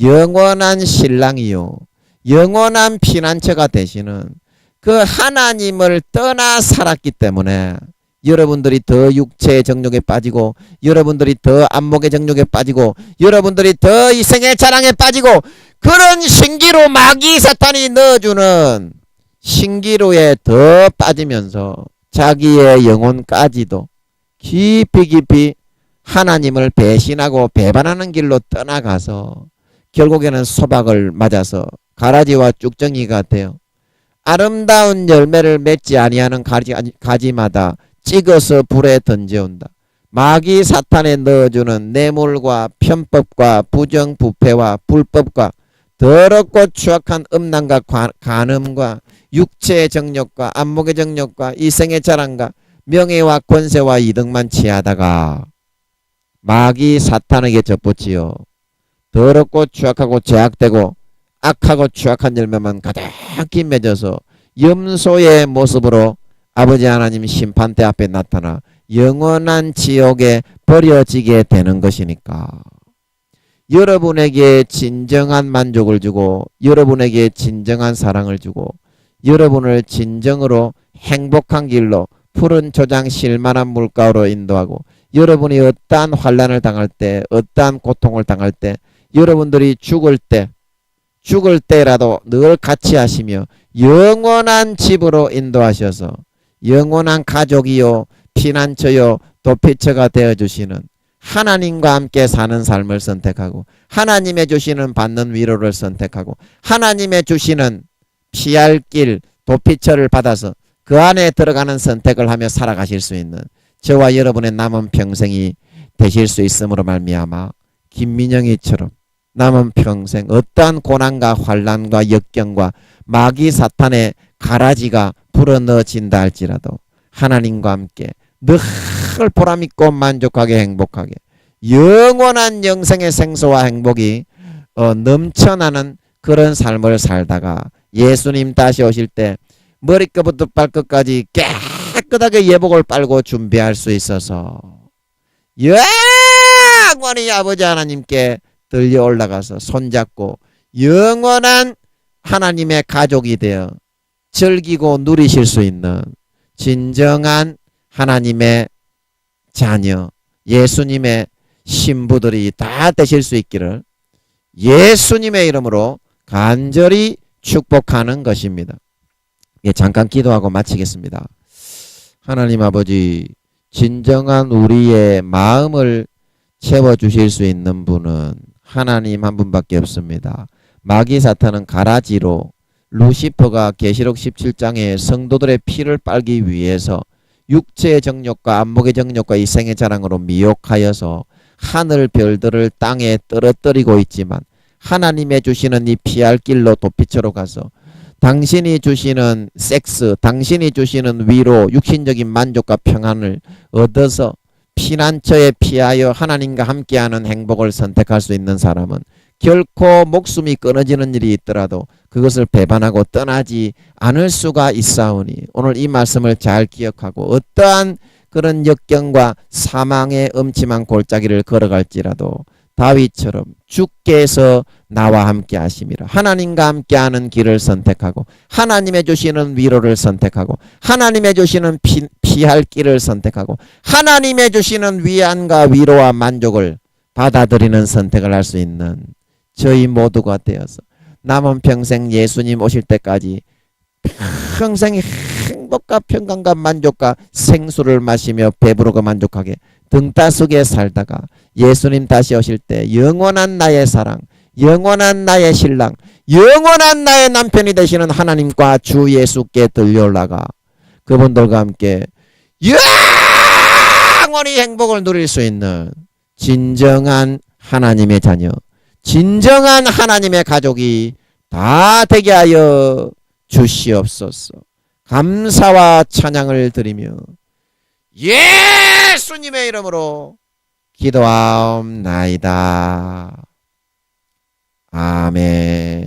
영원한 신랑이요, 영원한 피난처가 되시는 그 하나님을 떠나 살았기 때문에 여러분들이 더 육체의 정욕에 빠지고, 여러분들이 더 안목의 정욕에 빠지고, 여러분들이 더 이생의 자랑에 빠지고, 그런 신기루 마귀 사탄이 넣어주는 신기루에 더 빠지면서 자기의 영혼까지도 깊이 깊이 하나님을 배신하고 배반하는 길로 떠나가서 결국에는 소박을 맞아서 가라지와 쭉정이가 되어 아름다운 열매를 맺지 아니하는 가지마다 찍어서 불에 던져온다. 마귀 사탄에 넣어주는 뇌물과 편법과 부정부패와 불법과 더럽고 추악한 음란과 간음과 육체의 정욕과 안목의 정욕과 이생의 자랑과 명예와 권세와 이득만 취하다가 마귀 사탄에게 접붙이요 더럽고 추악하고 죄악되고 악하고 추악한 열매만 가득히 맺어서 염소의 모습으로 아버지 하나님 심판대 앞에 나타나 영원한 지옥에 버려지게 되는 것이니까 여러분에게 진정한 만족을 주고 여러분에게 진정한 사랑을 주고 여러분을 진정으로 행복한 길로 푸른 초장 쉴만한 물가로 인도하고 여러분이 어떠한 환난을 당할 때 어떠한 고통을 당할 때 여러분들이 죽을 때라도 늘 같이 하시며 영원한 집으로 인도하셔서 영원한 가족이요 피난처요 도피처가 되어주시는 하나님과 함께 사는 삶을 선택하고 하나님의 주시는 받는 위로를 선택하고 하나님의 주시는 피할 길 도피처를 받아서 그 안에 들어가는 선택을 하며 살아가실 수 있는 저와 여러분의 남은 평생이 되실 수 있음으로 말미암아 김민영이처럼 남은 평생 어떠한 고난과 환난과 역경과 마귀 사탄의 가라지가 불어넣어진다 할지라도 하나님과 함께 늘 보람있고 만족하게 행복하게 영원한 영생의 생소와 행복이 넘쳐나는 그런 삶을 살다가 예수님 다시 오실 때 머리끝부터 발끝까지 깨끗하게 예복을 빨고 준비할 수 있어서 영원히 아버지 하나님께 들려 올라가서 손잡고 영원한 하나님의 가족이 되어 즐기고 누리실 수 있는 진정한 하나님의 자녀 예수님의 신부들이 다 되실 수 있기를 예수님의 이름으로 간절히 축복하는 것입니다. 예, 잠깐 기도하고 마치겠습니다. 하나님 아버지, 진정한 우리의 마음을 채워주실 수 있는 분은 하나님 한 분밖에 없습니다. 마귀 사탄은 가라지로 루시퍼가 계시록 17장에 성도들의 피를 빨기 위해서 육체의 정욕과 안목의 정욕과 이생의 자랑으로 미혹하여서 하늘 별들을 땅에 떨어뜨리고 있지만 하나님의 주시는 이 피할 길로 도피처로 가서 당신이 주시는 섹스, 당신이 주시는 위로, 육신적인 만족과 평안을 얻어서 피난처에 피하여 하나님과 함께하는 행복을 선택할 수 있는 사람은 결코 목숨이 끊어지는 일이 있더라도 그것을 배반하고 떠나지 않을 수가 있사오니, 오늘 이 말씀을 잘 기억하고 어떠한 그런 역경과 사망의 음침한 골짜기를 걸어갈지라도 다윗처럼 주께서 나와 함께 하심이라, 하나님과 함께하는 길을 선택하고 하나님의 주시는 위로를 선택하고 하나님의 주시는 피할 길을 선택하고 하나님의 주시는 위안과 위로와 만족을 받아들이는 선택을 할 수 있는 저희 모두가 되어서 남은 평생 예수님 오실 때까지 평생 행복과 평강과 만족과 생수를 마시며 배부르고 만족하게 등따스게 살다가 예수님 다시 오실 때 영원한 나의 사랑, 영원한 나의 신랑, 영원한 나의 남편이 되시는 하나님과 주 예수께 들려올라가 그분들과 함께 영원히 행복을 누릴 수 있는 진정한 하나님의 자녀, 진정한 하나님의 가족이 다 되게 하여 주시옵소서. 감사와 찬양을 드리며 예수님의 이름으로 기도하옵나이다. 아멘.